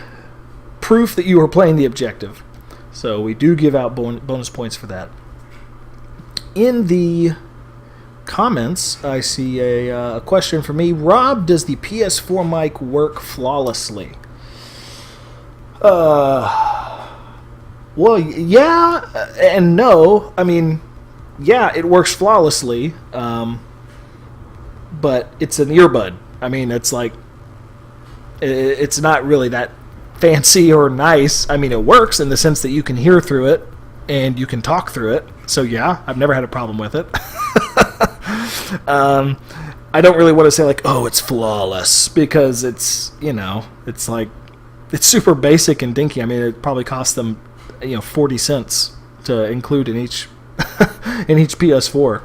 proof that you are playing the objective. So we do give out bonus points for that. In the comments, I see a question for me. Rob, does the PS4 mic work flawlessly? Well, yeah and no. I mean, yeah, it works flawlessly, but it's an earbud. I mean, it's like, it's not really that fancy or nice. I mean, it works in the sense that you can hear through it and you can talk through it. So yeah, I've never had a problem with it. I don't really want to say like, oh, it's flawless, because it's, you know, it's like, it's super basic and dinky. I mean, it probably cost them, 40 cents to include in each in each PS4.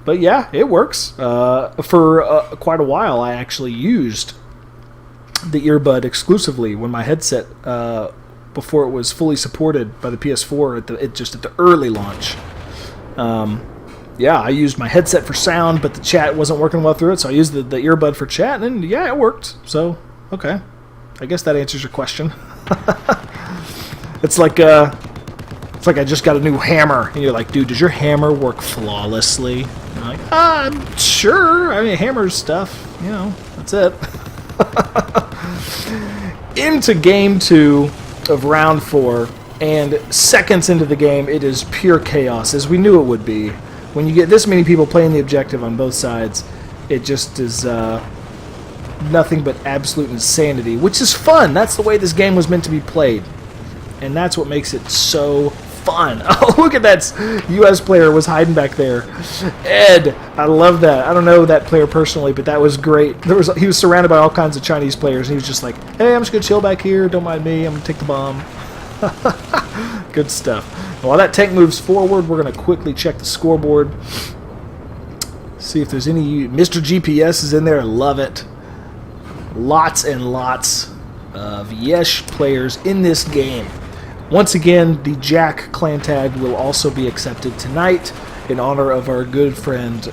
But yeah, it works. For quite a while, I actually used the earbud exclusively when my headset, before it was fully supported by the PS4 at the early launch. Yeah, I used my headset for sound, but the chat wasn't working well through it, so I used the earbud for chat, and yeah, it worked. So, okay. I guess that answers your question. It's like I just got a new hammer, and you're like, dude, does your hammer work flawlessly? And I'm like, I'm sure. I mean, hammer's stuff, that's it. Into game 2 of round 4, and seconds into the game, it is pure chaos, as we knew it would be. When you get this many people playing the objective on both sides, it just is nothing but absolute insanity, which is fun. That's the way this game was meant to be played, and that's what makes it so fun. Oh, look at that U.S. player was hiding back there. Ed, I love that. I don't know that player personally, but that was great. He was surrounded by all kinds of Chinese players, and he was just like, hey, I'm just going to chill back here. Don't mind me. I'm going to take the bomb. Good stuff. While that tank moves forward, we're going to quickly check the scoreboard. See if there's any... Mr. GPS is in there. Love it. Lots and lots of Yesh players in this game. Once again, the Jack clan tag will also be accepted tonight in honor of our good friend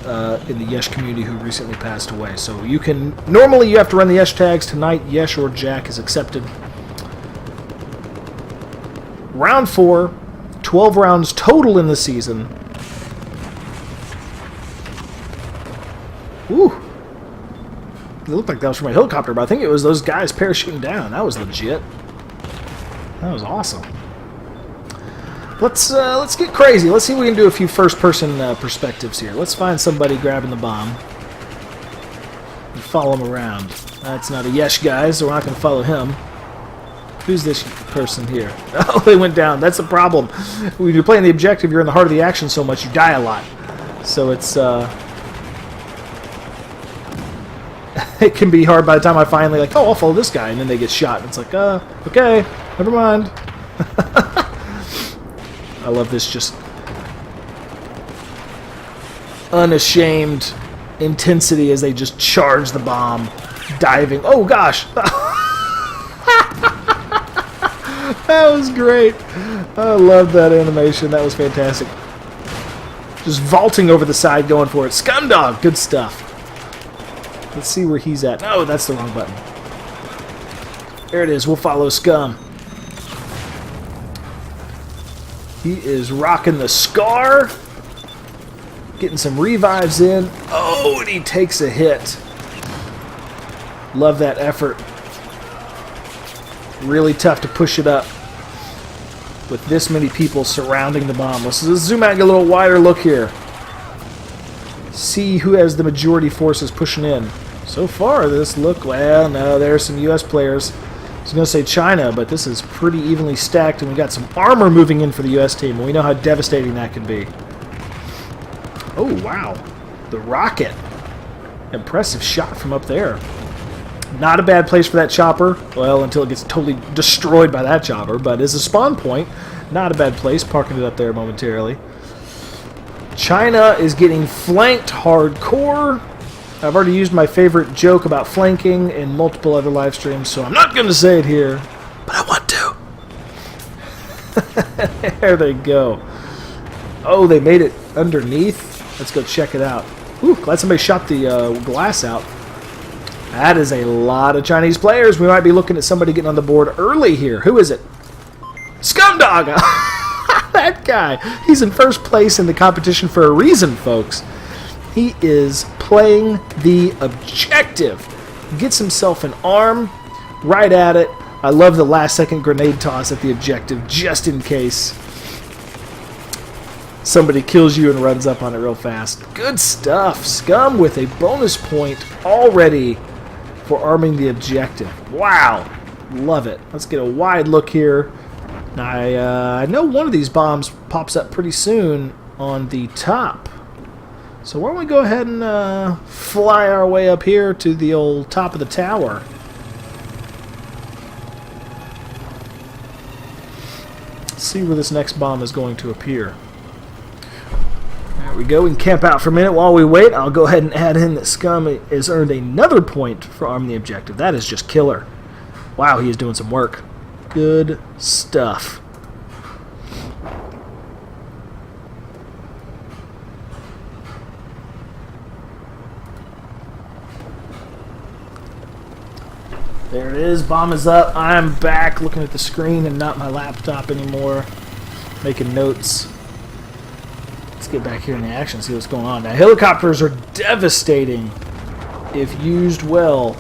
in the Yesh community who recently passed away. So you can... Normally you have to run the Yesh tags. Tonight, Yesh or Jack is accepted. Round 4, 12 rounds total in the season. Woo! It looked like that was from a helicopter, but I think it was those guys parachuting down. That was legit. That was awesome. Let's get crazy. Let's see if we can do a few first-person perspectives here. Let's find somebody grabbing the bomb and follow him around. That's not a Yesh guy, so we're not going to follow him. Who's this person here? Oh, they went down. That's the problem. When you're playing the objective, you're in the heart of the action so much, you die a lot. So it's... it can be hard by the time I finally, like, oh, I'll follow this guy, and then they get shot. And it's like, okay, never mind. I love this just unashamed intensity as they just charge the bomb, diving. Oh, gosh. That was great. I love that animation. That was fantastic. Just vaulting over the side, going for it. Scumdog. Good stuff. Let's see where he's at. Oh, that's the wrong button. There it is. We'll follow Scum. He is rocking the Scar. Getting some revives in. Oh, and he takes a hit. Love that effort. Really tough to push it up with this many people surrounding the bomb. Let's zoom out and get a little wider look here. See who has the majority forces pushing in. So far, this look... Well, no, there's some U.S. players. I was going to say China, but this is pretty evenly stacked, and we got some armor moving in for the U.S. team, and we know how devastating that can be. Oh, wow. The rocket. Impressive shot from up there. Not a bad place for that chopper. Well, until it gets totally destroyed by that chopper, but as a spawn point, not a bad place, parking it up there momentarily. China is getting flanked hardcore. I've already used my favorite joke about flanking in multiple other live streams, so I'm not going to say it here, but I want to. There they go. Oh, they made it underneath. Let's go check it out. Ooh, glad somebody shot the glass out. That is a lot of Chinese players. We might be looking at somebody getting on the board early here. Who is it? Scumdog! That guy. He's in first place in the competition for a reason, folks. He is playing the objective. Gets himself an arm right at it. I love the last-second grenade toss at the objective, just in case somebody kills you and runs up on it real fast. Good stuff. Scum with a bonus point already for arming the objective. Wow. Love it. Let's get a wide look here. Now, I know one of these bombs pops up pretty soon on the top. So why don't we go ahead and fly our way up here to the old top of the tower. Let's see where this next bomb is going to appear. There we go. We can camp out for a minute while we wait. I'll go ahead and add in that Scum has earned another point for arming the objective. That is just killer. Wow, he is doing some work. Good stuff. There it is. Bomb is up. I'm back looking at the screen and not my laptop anymore. Making notes. Let's get back here in the action and see what's going on. Now, helicopters are devastating if used well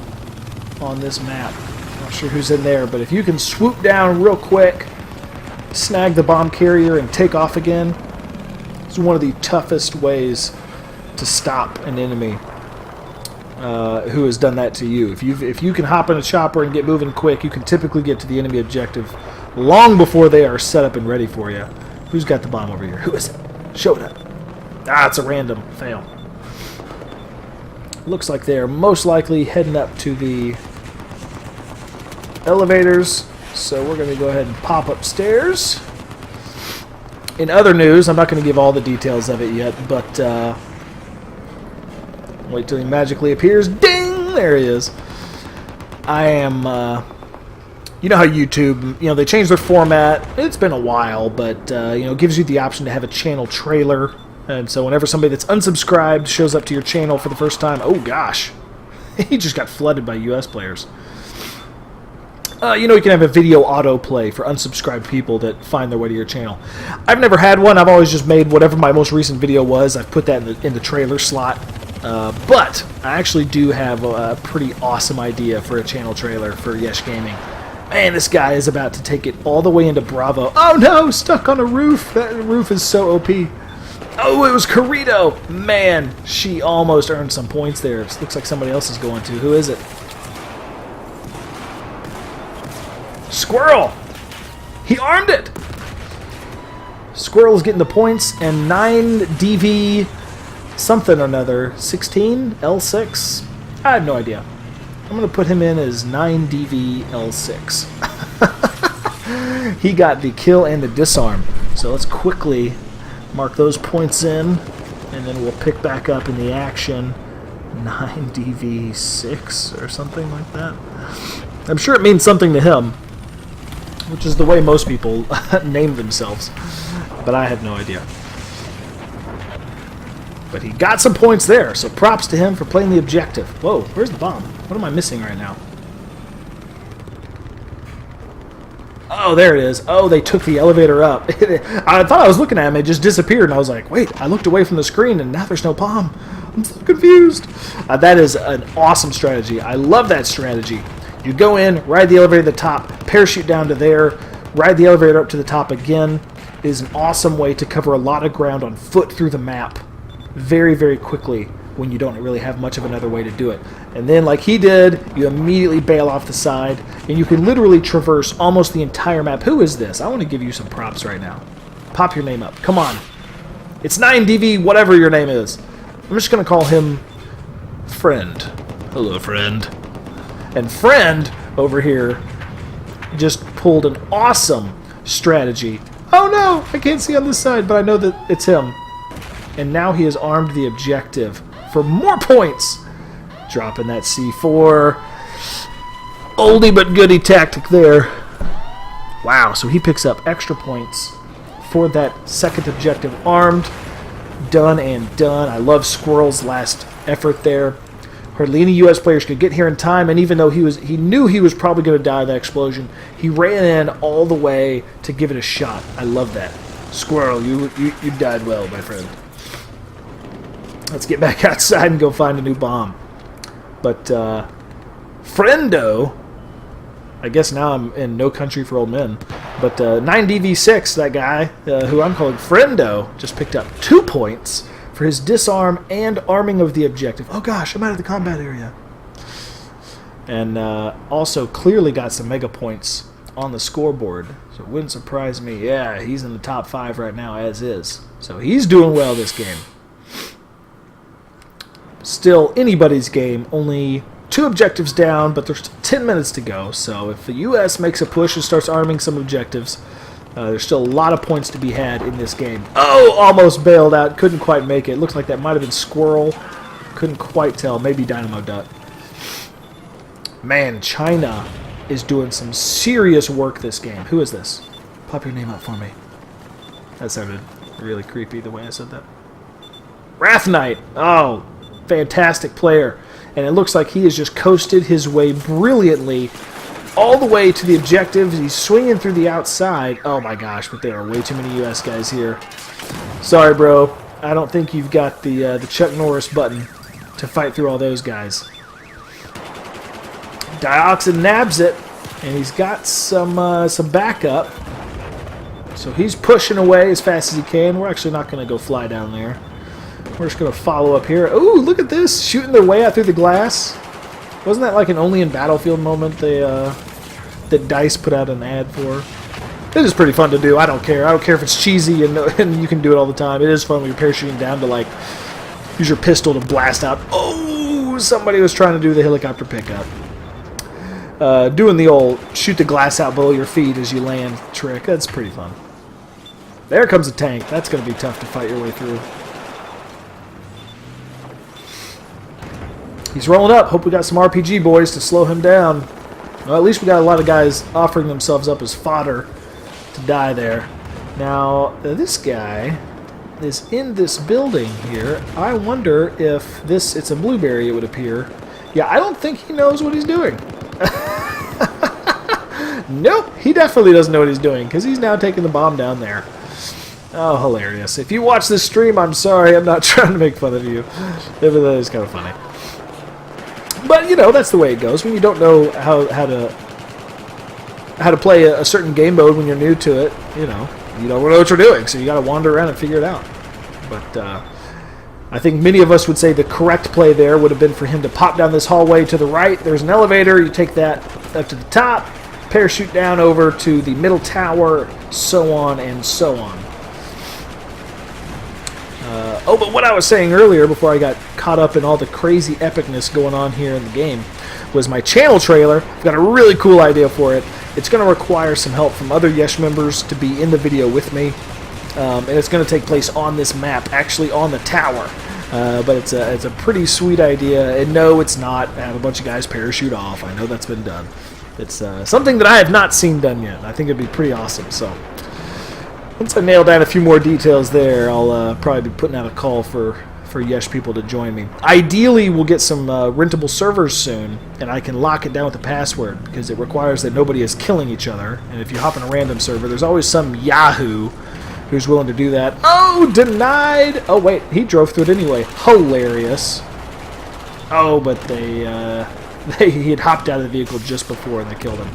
on this map. Not sure who's in there, but if you can swoop down real quick, snag the bomb carrier, and take off again, it's one of the toughest ways to stop an enemy who has done that to you. If you can hop in a chopper and get moving quick, you can typically get to the enemy objective long before they are set up and ready for you. Who's got the bomb over here? Who is it? Show it up. Ah, it's a random fail. Looks like they're most likely heading up to the elevators, so we're going to go ahead and pop upstairs. In other news, I'm not going to give all the details of it yet, but wait till he magically appears. Ding! There he is. I am, you know how YouTube, they changed their format. It's been a while, but, it gives you the option to have a channel trailer. And so whenever somebody that's unsubscribed shows up to your channel for the first time, oh gosh, he just got flooded by US players. You can have a video autoplay for unsubscribed people that find their way to your channel. I've never had one. I've always just made whatever my most recent video was. I've put that in the trailer slot. But I actually do have a pretty awesome idea for a channel trailer for Yesh Gaming. Man, this guy is about to take it all the way into Bravo. Oh no, stuck on a roof. That roof is so OP. Oh, it was Corrito. Man, she almost earned some points there. It looks like somebody else is going to. Who is it? Squirrel! He armed it! Squirrel is getting the points, and 9 DV something or another. 16? L6? I have no idea. I'm going to put him in as 9 DV L6. He got the kill and the disarm. So let's quickly mark those points in, and then we'll pick back up in the action. 9 DV 6 or something like that. I'm sure it means something to him, which is the way most people name themselves, but I have no idea. But he got some points there, so props to him for playing the objective. Whoa, where's the bomb? What am I missing right now? Oh, there it is. Oh, they took the elevator up. I thought I was looking at him, it just disappeared, and I was like, wait, I looked away from the screen, and now there's no bomb. I'm so confused. That is an awesome strategy. I love that strategy. You go in, ride the elevator to the top, parachute down to there, ride the elevator up to the top again. It is an awesome way to cover a lot of ground on foot through the map very, very quickly when you don't really have much of another way to do it. And then, like he did, you immediately bail off the side, and you can literally traverse almost the entire map. Who is this? I want to give you some props right now. Pop your name up. Come on. It's 9DV, whatever your name is. I'm just going to call him Friend. Hello, Friend. And Friend over here just pulled an awesome strategy. Oh no, I can't see on this side, but I know that it's him. And now he has armed the objective for more points. Dropping that C4. Oldie but goodie tactic there. Wow, so he picks up extra points for that second objective armed. Done and done. I love Squirrel's last effort there. Hardly any U.S. players could get here in time, and even though he knew he was probably going to die in that explosion, he ran in all the way to give it a shot. I love that. Squirrel, you died well, my friend. Let's get back outside and go find a new bomb. But, Friendo, I guess now I'm in No Country for Old Men, but 9DV6, that guy, who I'm calling Friendo, just picked up 2 points for his disarm and arming of the objective. Oh gosh, I'm out of the combat area. And also clearly got some mega points on the scoreboard, so it wouldn't surprise me. Yeah, he's in the top 5 right now, as is. So he's doing well this game. Still anybody's game, only 2 objectives down, but there's 10 minutes to go. So if the U.S. makes a push and starts arming some objectives, there's still a lot of points to be had in this game. Oh, almost bailed out. Couldn't quite make it. Looks like that might have been Squirrel. Couldn't quite tell. Maybe Dynamo Duck. Man, China is doing some serious work this game. Who is this? Pop your name up for me. That sounded really creepy the way I said that. Wrath Knight. Oh, fantastic player. And it looks like he has just coasted his way brilliantly all the way to the objectives. He's swinging through the outside. Oh my gosh, but there are way too many U.S. guys here. Sorry, bro. I don't think you've got the Chuck Norris button to fight through all those guys. Dioxin nabs it, and he's got some backup. So he's pushing away as fast as he can. We're actually not going to go fly down there. We're just going to follow up here. Ooh, look at this. Shooting their way out through the glass. Wasn't that like an Only in Battlefield moment that DICE put out an ad for? It is pretty fun to do. I don't care. I don't care if it's cheesy and you can do it all the time. It is fun when you're parachuting down to, like, use your pistol to blast out. Oh, somebody was trying to do the helicopter pickup. Doing the old shoot the glass out below your feet as you land trick. That's pretty fun. There comes a tank. That's going to be tough to fight your way through. He's rolling up. Hope we got some RPG boys to slow him down. Well, at least we got a lot of guys offering themselves up as fodder to die there. Now, this guy is in this building here. I wonder if this... It's a blueberry, it would appear. Yeah, I don't think he knows what he's doing. Nope, he definitely doesn't know what he's doing, because he's now taking the bomb down there. Oh, hilarious. If you watch this stream, I'm sorry. I'm not trying to make fun of you. That is kind of funny. But, you know, that's the way it goes. When you don't know how to play a certain game mode when you're new to it, you don't know what you're doing. So you got to wander around and figure it out. But I think many of us would say the correct play there would have been for him to pop down this hallway to the right. There's an elevator. You take that up to the top, parachute down over to the middle tower, so on and so on. Oh, but what I was saying earlier, before I got caught up in all the crazy epicness going on here in the game, was my channel trailer. I've got a really cool idea for it. It's going to require some help from other Yesh members to be in the video with me. And it's going to take place on this map, actually on the tower. But it's a pretty sweet idea. And no, it's not have a bunch of guys parachute off. I know that's been done. It's something that I have not seen done yet. I think it'd be pretty awesome. So once I nail down a few more details there, I'll probably be putting out a call for Yesh people to join me. Ideally, we'll get some rentable servers soon, and I can lock it down with a password, because it requires that nobody is killing each other. And if you hop in a random server, there's always some Yahoo who's willing to do that. Oh, denied! Oh, wait, he drove through it anyway. Hilarious. Oh, but he had hopped out of the vehicle just before, and they killed him.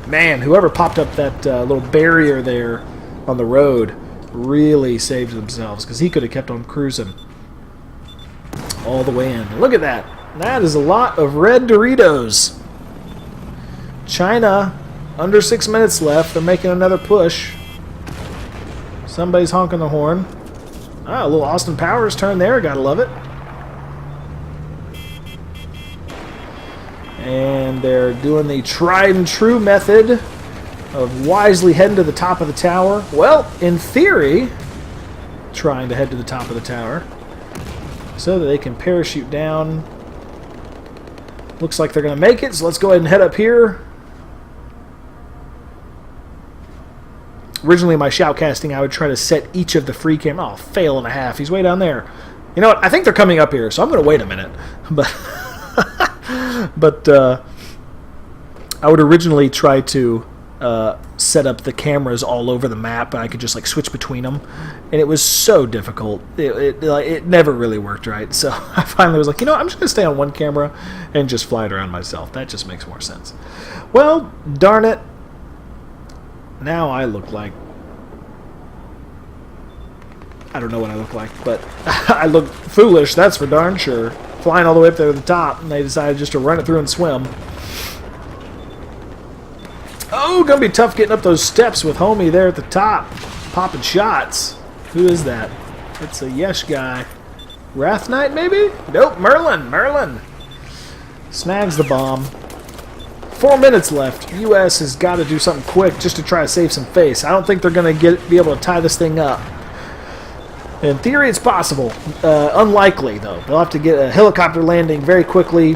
Man, whoever popped up that little barrier there on the road really saved themselves, because he could have kept on cruising all the way in. Look at that. That is a lot of red Doritos. China, under 6 minutes left. They're making another push. Somebody's honking the horn. Ah, a little Austin Powers turn there. Gotta love it. And they're doing the tried and true method of wisely heading to the top of the tower. Well, in theory, trying to head to the top of the tower so that they can parachute down. Looks like they're going to make it, so let's go ahead and head up here. Originally, my shoutcasting, I would try to set each of the free cam. Oh, fail and a half. He's way down there. You know what? I think they're coming up here, so I'm going to wait a minute. But But I would originally try to set up the cameras all over the map, and I could just like switch between them, and it was so difficult. It never really worked right. So I finally was like, you know, I'm just gonna stay on one camera and just fly it around myself. That just makes more sense. Well, darn it. Now I look like, I don't know what I look like, but I look foolish, that's for darn sure. Flying all the way up there to the top, and they decided just to run it through and swim. Oh, gonna be tough getting up those steps with homie there at the top, popping shots. Who is that? It's a Yesh guy. Wrath Knight, maybe? Nope, Merlin. Snags the bomb. 4 minutes left. US has got to do something quick just to try to save some face. I don't think they're gonna be able to tie this thing up. In theory, it's possible. Unlikely, though. They'll have to get a helicopter landing very quickly,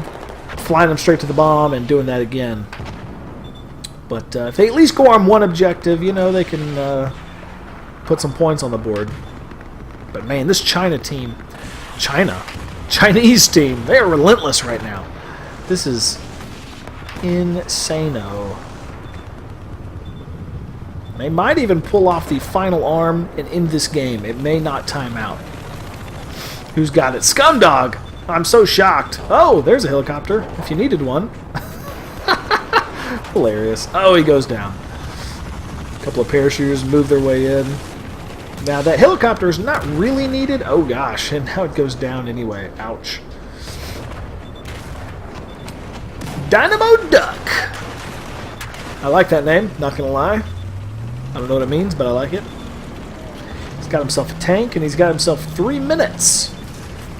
flying them straight to the bomb, and doing that again. But if they at least go on one objective, you know, they can put some points on the board. But man, this Chinese team, they are relentless right now. This is insano. They might even pull off the final arm and end this game. It may not time out. Who's got it? Scumdog! I'm so shocked. Oh, there's a helicopter, if you needed one. Hilarious. Oh, he goes down. A couple of parachuters move their way in. Now, that helicopter is not really needed. Oh, gosh. And now it goes down anyway. Ouch. Dynamo Duck. I like that name, not going to lie. I don't know what it means, but I like it. He's got himself a tank, and he's got himself 3 minutes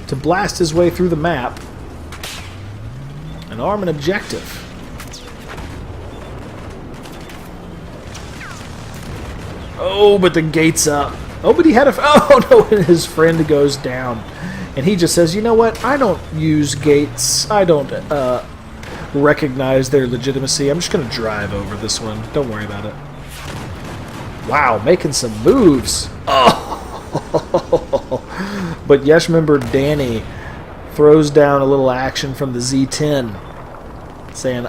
to blast his way through the map and arm an objective. Oh, but the gate's up. Oh, but he had a... Oh, no, and his friend goes down. And he just says, you know what? I don't use gates. I don't recognize their legitimacy. I'm just going to drive over this one. Don't worry about it. Wow, making some moves. Oh! But Yesh member Danny throws down a little action from the Z10. Saying,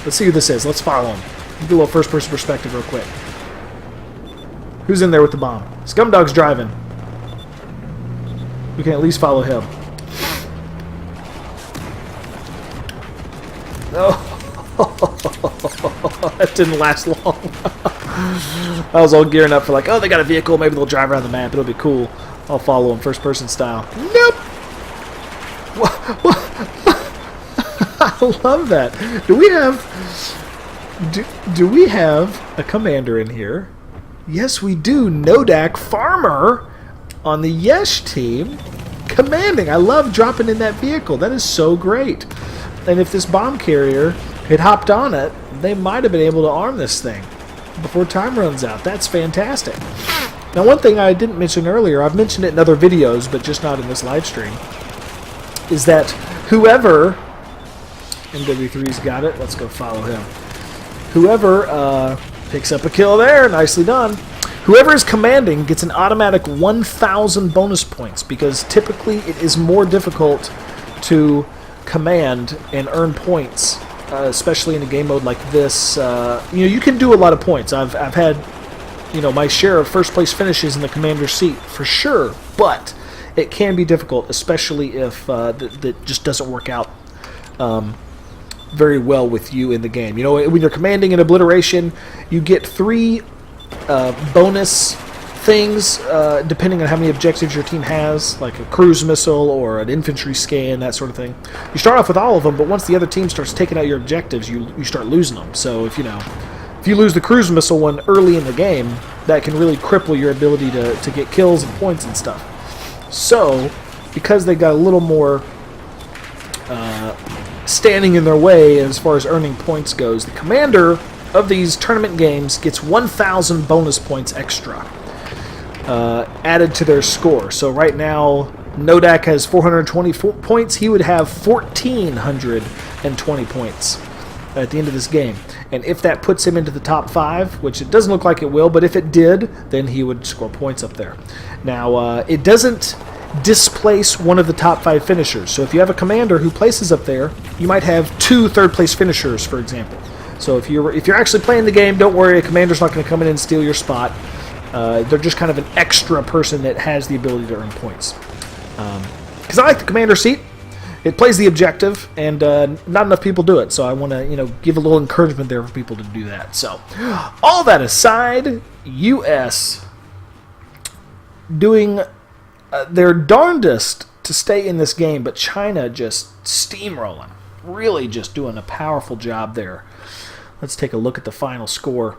Let's see who this is. Let's follow him. Do a little first-person perspective real quick. Who's in there with the bomb? Scumdog's driving. We can at least follow him. Oh! That didn't last long. I was all gearing up for like, oh, they got a vehicle, maybe they'll drive around the map, it'll be cool. I'll follow them first person style. Nope. What? I love that. Do we have a commander in here? Yes, we do. Nodak Farmer on the Yesh team commanding. I love dropping in that vehicle. That is so great. And if this bomb carrier had hopped on it, they might have been able to arm this thing before time runs out. That's fantastic. Now, one thing I didn't mention earlier, I've mentioned it in other videos, but just not in this live stream, is that whoever... MW3's got it. Let's go follow him. Whoever picks up a kill there, nicely done. Whoever is commanding gets an automatic 1,000 bonus points, because typically it is more difficult to command and earn points, especially in a game mode like this. You can do a lot of points. I've had, my share of first place finishes in the commander seat for sure, but it can be difficult, especially if that just doesn't work out very well with you in the game. When you're commanding an obliteration, you get 3 bonus things depending on how many objectives your team has, like a cruise missile or an infantry scan, that sort of thing. You start off with all of them, but once the other team starts taking out your objectives, you start losing them. So if you lose the cruise missile one early in the game, that can really cripple your ability to get kills and points and stuff. So because they got a little more standing in their way as far as earning points goes, the commander of these tournament games gets 1,000 bonus points extra added to their score. So right now, Nodak has 420 points. He would have 1,420 points at the end of this game. And if that puts him into the top 5, which it doesn't look like it will, but if it did, then he would score points up there. Now, it doesn't displace one of the top 5 finishers. So if you have a commander who places up there, you might have 2 third-place finishers, for example. So if you're actually playing the game, don't worry, a commander's not going to come in and steal your spot. They're just kind of an extra person that has the ability to earn points. Because I like the commander seat. It plays the objective, and not enough people do it. So I want to, give a little encouragement there for people to do that. So, all that aside, U.S. doing their darndest to stay in this game, but China just steamrolling. Really just doing a powerful job there. Let's take a look at the final score.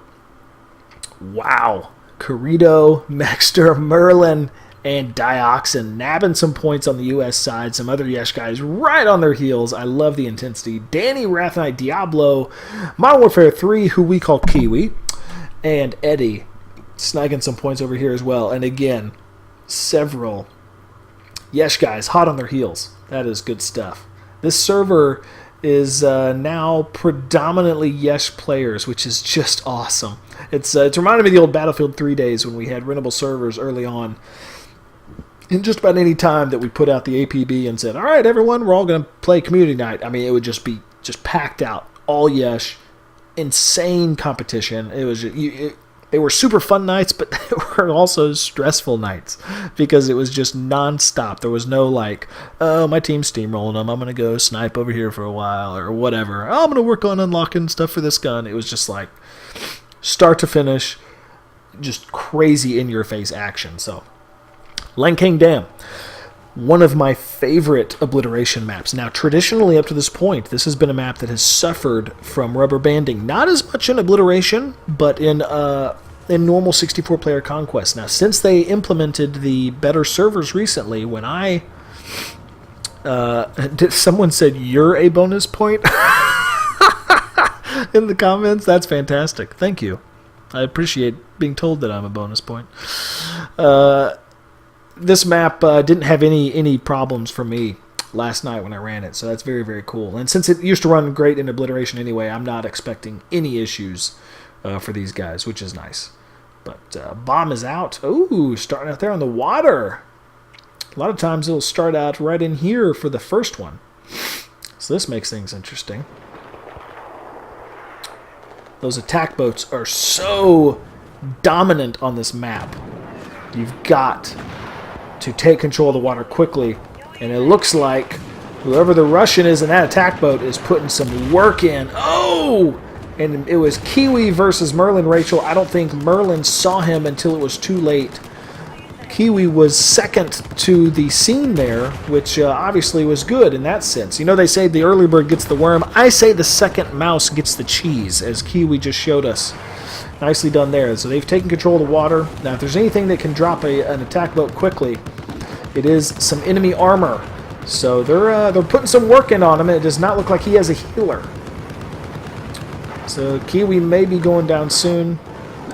Wow. Corrido, Mexter, Merlin, and Dioxin nabbing some points on the U.S. side. Some other Yesh guys right on their heels. I love the intensity. Danny, Rathnite, Diablo, Modern Warfare 3, who we call Kiwi, and Eddie snagging some points over here as well. And again, several Yesh guys hot on their heels. That is good stuff. This server is now predominantly Yesh players, which is just awesome. It's reminded me of the old Battlefield 3 days when we had rentable servers early on. In just about any time that we put out the APB and said, all right, everyone, we're all going to play community night. I mean, it would just be packed out, all Yesh, insane competition. It was they were super fun nights, but they were also stressful nights because it was just nonstop. There was no like, oh, my team's steamrolling them. I'm going to go snipe over here for a while or whatever. Oh, I'm going to work on unlocking stuff for this gun. It was just like start to finish, just crazy in-your-face action. So, Langkang Dam, one of my favorite obliteration maps. Now, traditionally up to this point, this has been a map that has suffered from rubber banding. Not as much in obliteration, but in normal 64-player conquest. Now, since they implemented the better servers recently, when someone said you're a bonus point in the comments. That's fantastic. Thank you. I appreciate being told that I'm a bonus point. This map didn't have any problems for me last night when I ran it, so that's very, very cool. And since it used to run great in obliteration anyway, I'm not expecting any issues for these guys, which is nice. But bomb is out. Ooh, starting out there on the water. A lot of times it'll start out right in here for the first one. So this makes things interesting. Those attack boats are so dominant on this map. You've got to take control of the water quickly, and it looks like whoever the Russian is in that attack boat is putting some work in. Oh! And it was Kiwi versus Merlin Rachel. I don't think Merlin saw him until it was too late. Kiwi was second to the scene there, which obviously was good in that sense. You know, they say the early bird gets the worm. I say the second mouse gets the cheese, as Kiwi just showed us. Nicely done there. So they've taken control of the water. Now, if there's anything that can drop an attack boat quickly, it is some enemy armor. So they're putting some work in on him, and it does not look like he has a healer. So Kiwi may be going down soon.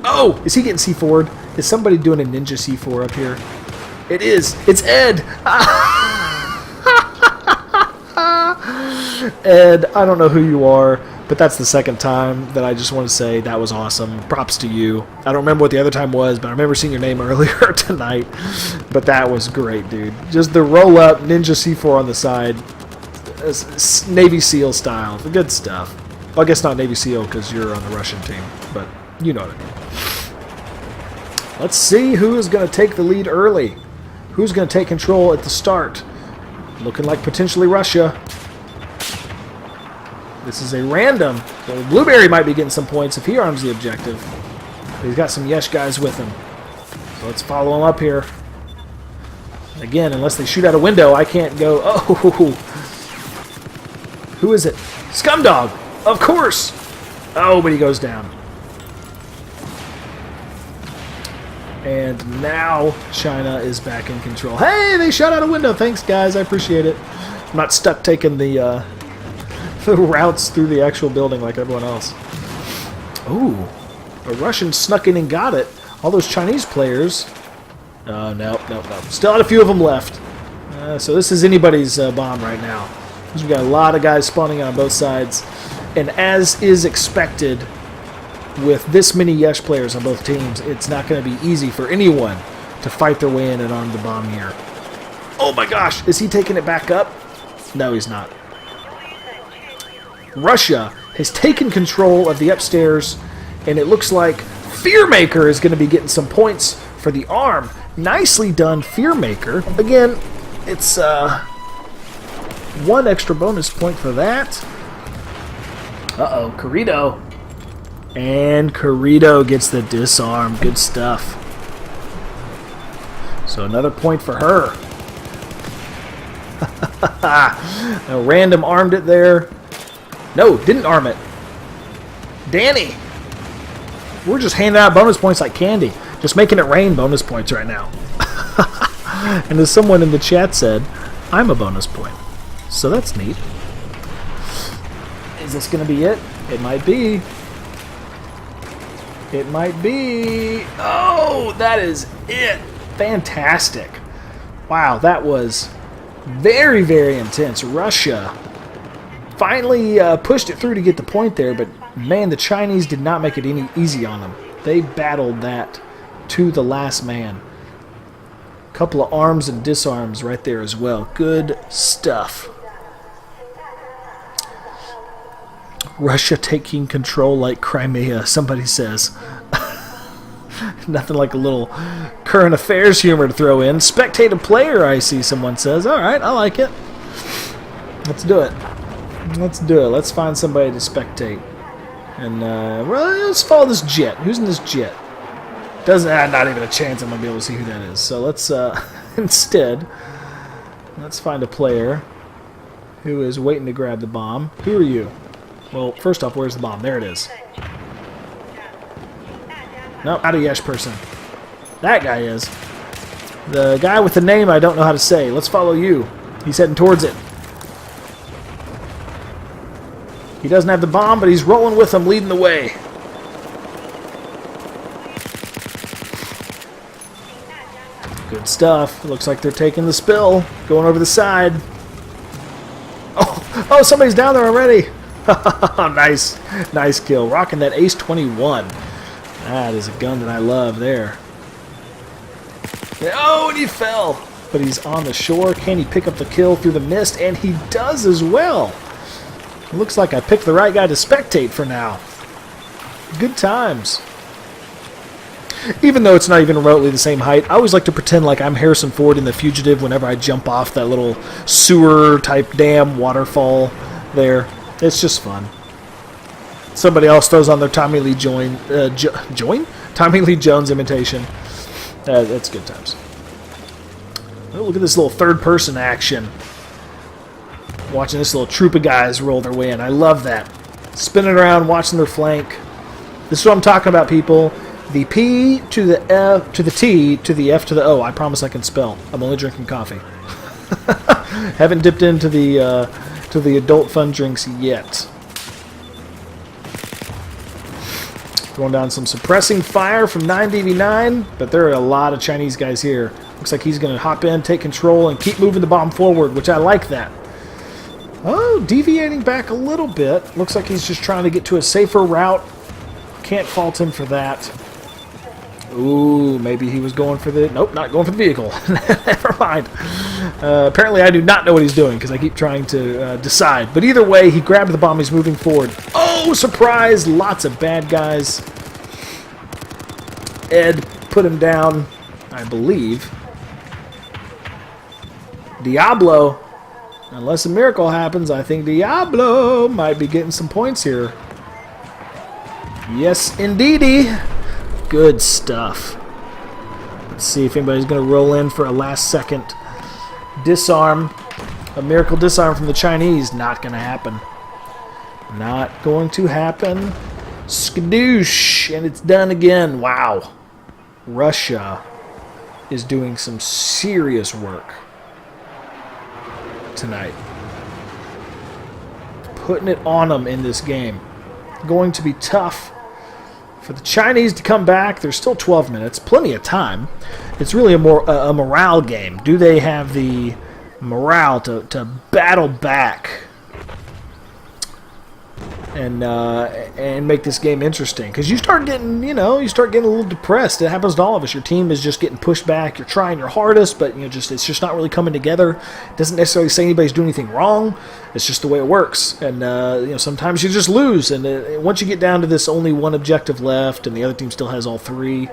Oh! Is he getting C4'd? Is somebody doing a ninja C4 up here? It is. It's Ed! Ed, I don't know who you are, but that's the second time that I just want to say that was awesome. Props to you. I don't remember what the other time was, but I remember seeing your name earlier tonight. But that was great, dude. Just the roll-up ninja C4 on the side. Navy SEAL style. The good stuff. Well, I guess not Navy SEAL because you're on the Russian team, but you know what I mean. Let's see who is going to take the lead early. Who's going to take control at the start? Looking like potentially Russia. This is a random. So Blueberry might be getting some points if he arms the objective. But he's got some Yesh guys with him. So let's follow him up here. Again, unless they shoot out a window, I can't go. Oh! Who is it? Scumdog! Of course! Oh, but he goes down. And now China is back in control. Hey, they shot out a window. Thanks, guys. I appreciate it. I'm not stuck taking the routes through the actual building like everyone else. Ooh, a Russian snuck in and got it. All those Chinese players. No. Still had a few of them left. So this is anybody's bomb right now. We've got a lot of guys spawning on both sides. And as is expected, with this many Yesh players on both teams, it's not going to be easy for anyone to fight their way in and arm the bomb here. Oh my gosh, is he taking it back up? No, he's not. Russia has taken control of the upstairs, and it looks like Fearmaker is going to be getting some points for the arm. Nicely done, Fearmaker. Again, it's 1 extra bonus point for that. Uh-oh, Corrido. And Corrido gets the disarm. Good stuff. So another point for her. Random armed it there. No, didn't arm it. Danny. We're just handing out bonus points like candy. Just making it rain bonus points right now. And as someone in the chat said, I'm a bonus point. So that's neat. Is this going to be it? It might be. It might be. Oh, that is it. Fantastic. Wow, that was very, very intense. Russia finally pushed it through to get the point there, but man, the Chinese did not make it any easy on them. They battled that to the last man. Couple of arms and disarms right there as well. Good stuff. Russia taking control like Crimea, somebody says. Nothing like a little current affairs humor to throw in. Spectate a player, I see someone says. Alright, I like it. Let's do it. Let's do it. Let's find somebody to spectate. And, well, let's follow this jet. Who's in this jet? Doesn't not even a chance I'm going to be able to see who that is. So let's, instead, let's find a player who is waiting to grab the bomb. Who are you? Well, first off, where's the bomb? There it is. No, not a Yesh person. That guy is. The guy with the name I don't know how to say. Let's follow you. He's heading towards it. He doesn't have the bomb, but he's rolling with them, leading the way. Good stuff. Looks like they're taking the spill. Going over the side. Oh, somebody's down there already. Nice. Nice kill. Rocking that Ace 21. That is a gun that I love there. Oh, and he fell. But he's on the shore. Can he pick up the kill through the mist? And he does as well. Looks like I picked the right guy to spectate for now. Good times. Even though it's not even remotely the same height, I always like to pretend like I'm Harrison Ford in The Fugitive whenever I jump off that little sewer-type dam waterfall there. It's just fun. Somebody else throws on their Tommy Lee Jones imitation. That's good times. Oh, look at this little third-person action. Watching this little troop of guys roll their way in. I love that. Spinning around, watching their flank. This is what I'm talking about, people. The P to the F to the T to the F to the O. I promise I can spell. I'm only drinking coffee. Haven't dipped into the adult fun drinks yet. Throwing down some suppressing fire from 9DV9, but there are a lot of Chinese guys here. Looks like he's going to hop in, take control, and keep moving the bomb forward, which I like that. Oh, deviating back a little bit. Looks like he's just trying to get to a safer route. Can't fault him for that. Ooh, maybe he was going for the... Nope, not going for the vehicle. Never mind. Apparently I do not know what he's doing because I keep trying to decide. But either way, he grabbed the bomb. He's moving forward. Oh, surprise! Lots of bad guys. Ed put him down, I believe. Diablo. Unless a miracle happens, I think Diablo might be getting some points here. Yes, indeedy. Good stuff. Let's see if anybody's going to roll in for a last-second disarm. A miracle disarm from the Chinese. Not going to happen. Not going to happen. Skadoosh. And it's done again. Wow. Russia is doing some serious work tonight. Putting it on them in this game. Going to be tough for the Chinese to come back. There's still 12 minutes, plenty of time. It's really a morale game. Do they have the morale to battle back? and make this game interesting. Because you start getting, a little depressed. It happens to all of us. Your team is just getting pushed back. You're trying your hardest, but it's just not really coming together. It doesn't necessarily say anybody's doing anything wrong. It's just the way it works. And sometimes you just lose. And once you get down to this only one objective left, and the other team still has all three.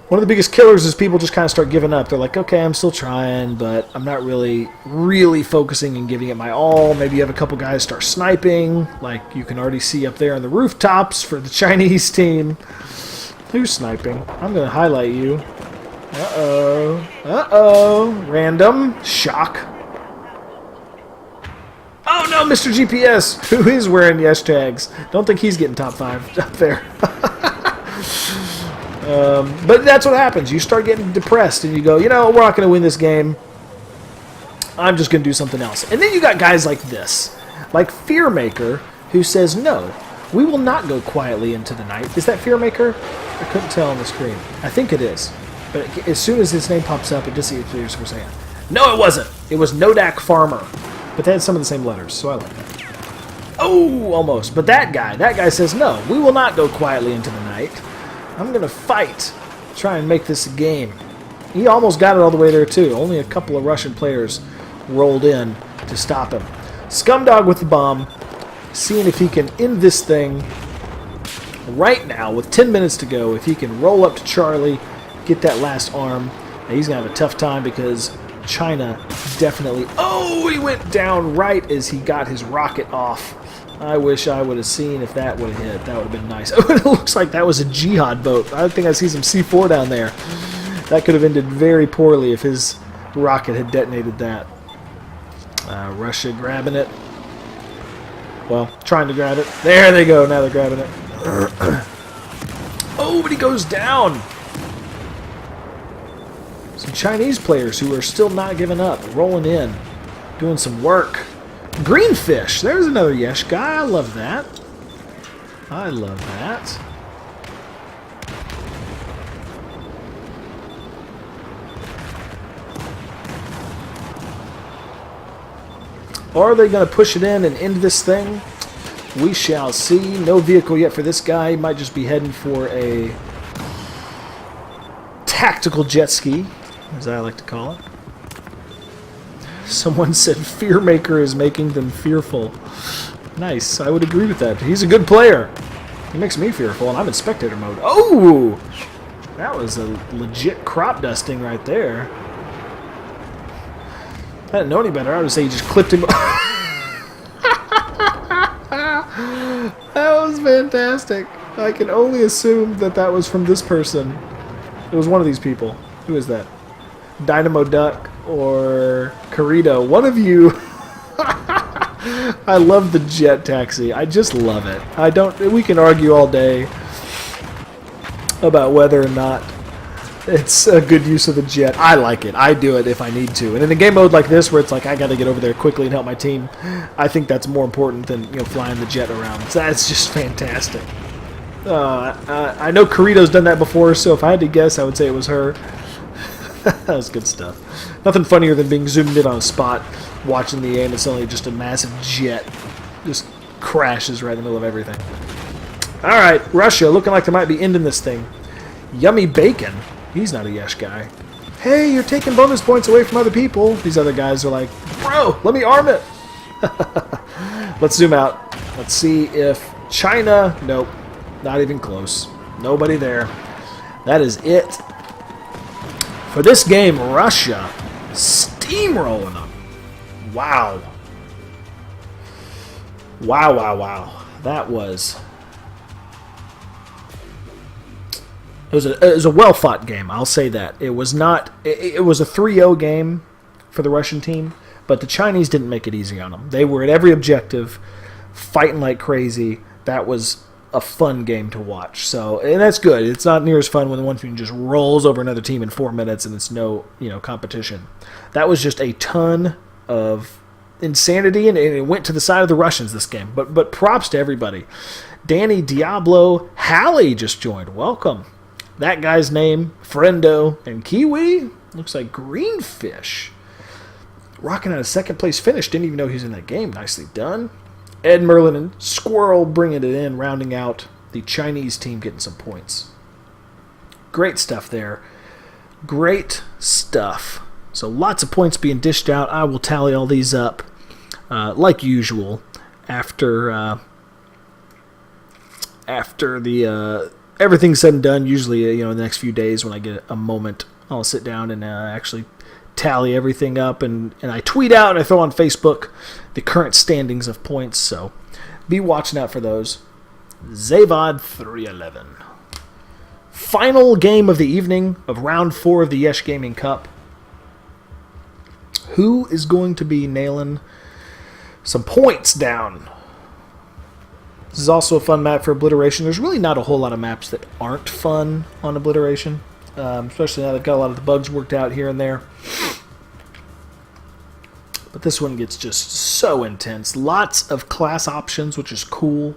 One of the biggest killers is people just kind of start giving up. They're like, okay, I'm still trying, but I'm not really focusing and giving it my all. Maybe you have a couple guys start sniping, like you can already see up there on the rooftops for the Chinese team. Who's sniping? I'm going to highlight you. Uh-oh. Uh-oh. Random. Shock. Oh, no, Mr. GPS, who is wearing Yesh tags. Don't think he's getting top 5 up there. But that's what happens. You start getting depressed, and you go, we're not going to win this game. I'm just going to do something else. And then you got guys like this, like Fearmaker, who says, no, we will not go quietly into the night. Is that Fearmaker? I couldn't tell on the screen. I think it is. But as soon as his name pops up, it disappears for a second. No, it wasn't. It was Nodak Farmer. But they had some of the same letters, so I like that. Oh, almost. But that guy says, no, we will not go quietly into the night. I'm going to fight, try and make this a game. He almost got it all the way there, too. Only a couple of Russian players rolled in to stop him. Scumdog with the bomb, seeing if he can end this thing right now with 10 minutes to go. If he can roll up to Charlie, get that last arm. Now, he's going to have a tough time because China definitely... Oh, he went down right as he got his rocket off. I wish I would have seen if that would have hit. That would have been nice. Oh, it looks like that was a jihad boat. I think I see some C4 down there. That could have ended very poorly if his rocket had detonated that. Russia grabbing it. Well, trying to grab it. There they go. Now they're grabbing it. Oh, but he goes down. Some Chinese players who are still not giving up. Rolling in. Doing some work. Greenfish. There's another Yesh guy. I love that. I love that. Are they going to push it in and end this thing? We shall see. No vehicle yet for this guy. He might just be heading for a tactical jet ski, as I like to call it. Someone said Fearmaker is making them fearful. Nice. I would agree with that. He's a good player. He makes me fearful, and I'm in spectator mode. Oh! That was a legit crop dusting right there. If I didn't know any better, I would say he just clipped him. That was fantastic. I can only assume that that was from this person. It was one of these people. Who is that? Dynamo Duck or Corrido. One of you. I love the jet taxi. I just love it. We can argue all day about whether or not it's a good use of the jet. I like it. I do it if I need to. And in a game mode like this, where it's like I got to get over there quickly and help my team, I think that's more important than flying the jet around. So that's just fantastic. I know Corrido's done that before, so if I had to guess, I would say it was her. That was good stuff. Nothing funnier than being zoomed in on a spot, watching the aim, and suddenly just a massive jet just crashes right in the middle of everything. Alright, Russia looking like they might be ending this thing. Yummy Bacon. He's not a Yesh guy. Hey, you're taking bonus points away from other people. These other guys are like, bro, let me arm it. Let's zoom out. Let's see if China... Nope. Not even close. Nobody there. That is it. For this game, Russia steamrolling them. Wow. Wow, wow, wow. That was... It was a well-fought game, I'll say that. It was not... It was a 3-0 game for the Russian team, but the Chinese didn't make it easy on them. They were at every objective, fighting like crazy. That was a fun game to watch. So, and that's good. It's not near as fun when one team just rolls over another team in 4 minutes and it's no, competition. That was just a ton of insanity, and it went to the side of the Russians this game. But props to everybody. Danny Diablo Hallie just joined. Welcome. That guy's name, Friendo, and Kiwi, looks like Greenfish. Rocking out a second place finish. Didn't even know he was in that game. Nicely done. Ed, Merlin, and Squirrel bringing it in, rounding out the Chinese team, getting some points. Great stuff there. Great stuff. So lots of points being dished out. I will tally all these up like usual after the everything's said and done. Usually, in the next few days when I get a moment, I'll sit down and actually tally everything up, and I tweet out and I throw on Facebook the current standings of points. So be watching out for those. Zavod 311. Final game of the evening of round 4 of the Yesh Gaming Cup. Who is going to be nailing some points down? This is also a fun map for Obliteration. There's really not a whole lot of maps that aren't fun on Obliteration, especially now they've got a lot of the bugs worked out here and there. But this one gets just so intense. Lots of class options, which is cool.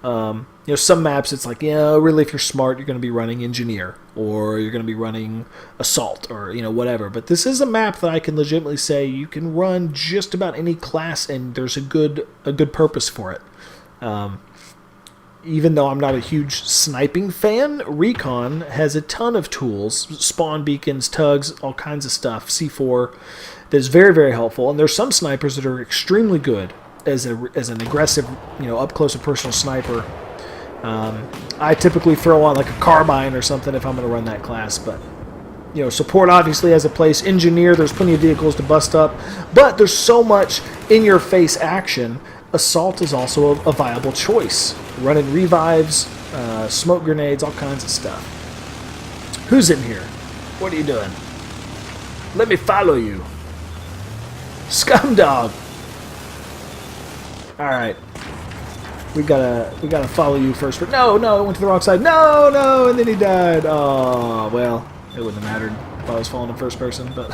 Some maps it's like, really if you're smart, you're going to be running Engineer, or you're going to be running Assault, or, whatever. But this is a map that I can legitimately say you can run just about any class, and there's a good purpose for it. Even though I'm not a huge sniping fan, Recon has a ton of tools, spawn beacons, tugs, all kinds of stuff, C4, that is very, very helpful. And there's some snipers that are extremely good as an aggressive, up-close and personal sniper. I typically throw on like a carbine or something if I'm going to run that class, but support obviously has a place. Engineer, there's plenty of vehicles to bust up, but there's so much in-your-face action. Assault is also a viable choice. Running revives, smoke grenades, all kinds of stuff. Who's in here? What are you doing? Let me follow you. Scumdog. All right. We gotta follow you first. But no, I went to the wrong side. No, and then he died. Oh, well, it wouldn't have mattered if I was falling in first person, but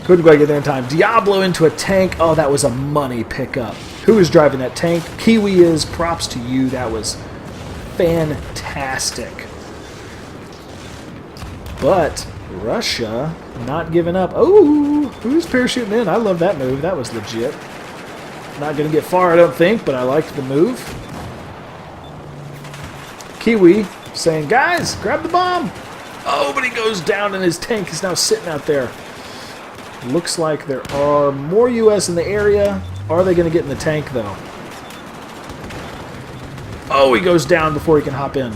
couldn't quite get there in time. Diablo into a tank. Oh, that was a money pickup. Who is driving that tank? Kiwi is. Props to you. That was fantastic. But Russia not giving up. Oh, who's parachuting in? I love that move. That was legit. Not going to get far, I don't think, but I liked the move. Kiwi saying, guys, grab the bomb. Oh, but he goes down and his tank is now sitting out there. Looks like there are more U.S. in the area. Are they going to get in the tank, though? Oh, he goes down before he can hop in.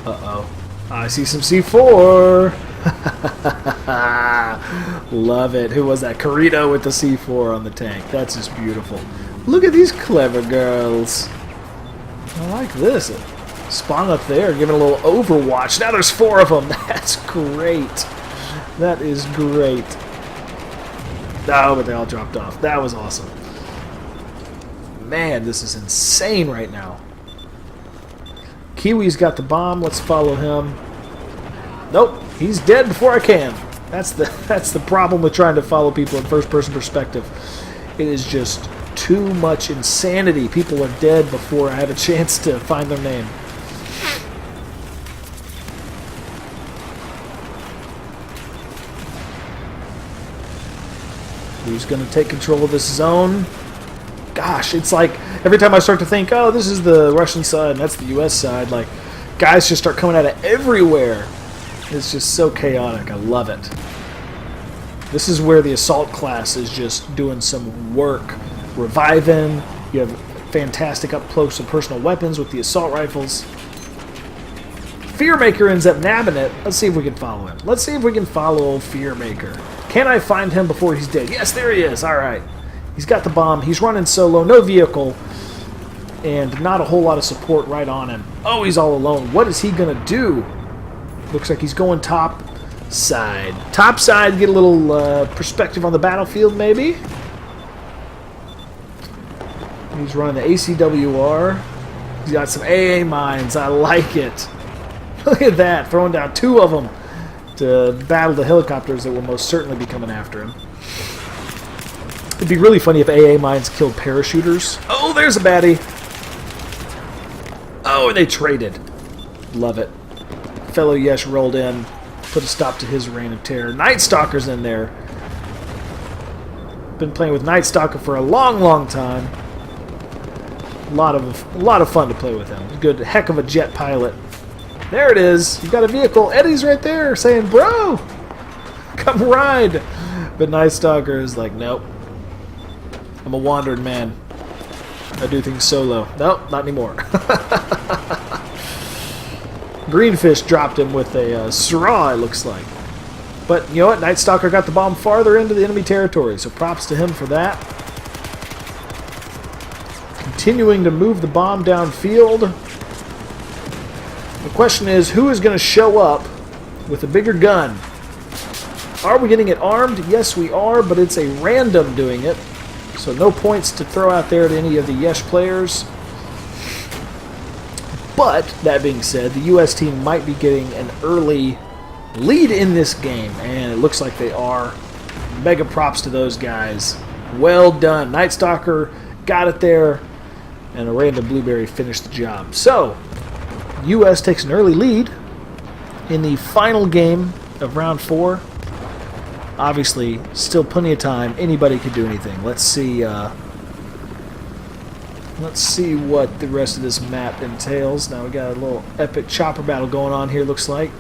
Uh-oh. I see some C4. Love it. Who was that? Carito with the C4 on the tank. That's just beautiful. Look at these clever girls. I like this. Spawn up there, giving a little Overwatch. Now there's 4 of them. That's great. That is great. Oh, but they all dropped off. That was awesome. Man, this is insane right now. Kiwi's got the bomb. Let's follow him. Nope, he's dead before I can. That's the problem with trying to follow people in first-person perspective. It is just too much insanity. People are dead before I have a chance to find their name. Who's going to take control of this zone? Gosh, it's like every time I start to think, oh, this is the Russian side and that's the U.S. side, like guys just start coming out of everywhere. It's just so chaotic. I love it. This is where the assault class is just doing some work. Reviving. You have fantastic up-close and personal weapons with the assault rifles. Fearmaker ends up nabbing it. Let's see if we can follow him. Let's see if we can follow old Fearmaker. Can I find him before he's dead? Yes, there he is. All right. He's got the bomb. He's running solo. No vehicle. And not a whole lot of support right on him. Oh, he's all alone. What is he going to do? Looks like he's going top side. Top side, get a little perspective on the battlefield, maybe. He's running the ACWR. He's got some AA mines. I like it. Look at that, throwing down 2 of them to battle the helicopters that will most certainly be coming after him. It'd be really funny if AA mines killed parachuters. Oh, there's a baddie. Oh, and they traded. Love it. Fellow Yesh rolled in, put a stop to his reign of terror. Night Stalker's in there. Been playing with Night Stalker for a long, long time. A lot of fun to play with him. Good, heck of a jet pilot. There it is. You've got a vehicle. Eddie's right there saying, "Bro, come ride." But Night Stalker is like, "Nope. I'm a wandering man. I do things solo." Nope, not anymore. Greenfish dropped him with a Syrah, it looks like. But you know what? Night Stalker got the bomb farther into the enemy territory, so props to him for that. Continuing to move the bomb downfield. The question is, who is going to show up with a bigger gun? Are we getting it armed? Yes, we are, but it's a random doing it. So no points to throw out there to any of the Yesh players. But, that being said, the US team might be getting an early lead in this game, and it looks like they are. Mega props to those guys. Well done. Night Stalker got it there, and a random blueberry finished the job. So, US takes an early lead in the final game of round 4. Obviously, still plenty of time. Anybody could do anything. Let's see what the rest of this map entails. Now we got a little epic chopper battle going on here, looks like.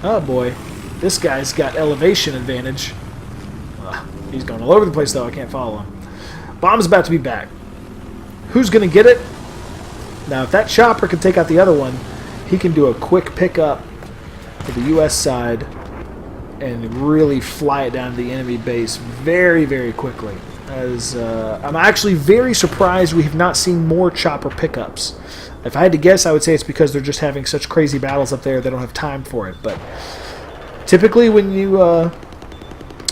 Oh boy, this guy's got elevation advantage. He's going all over the place though, I can't follow him. Bomb's about to be back. Who's going to get it? Now if that chopper can take out the other one, he can do a quick pickup to the US side and really fly it down to the enemy base very, very quickly. I'm actually very surprised we have not seen more chopper pickups. If I had to guess, I would say it's because they're just having such crazy battles up there, they don't have time for it. But typically when you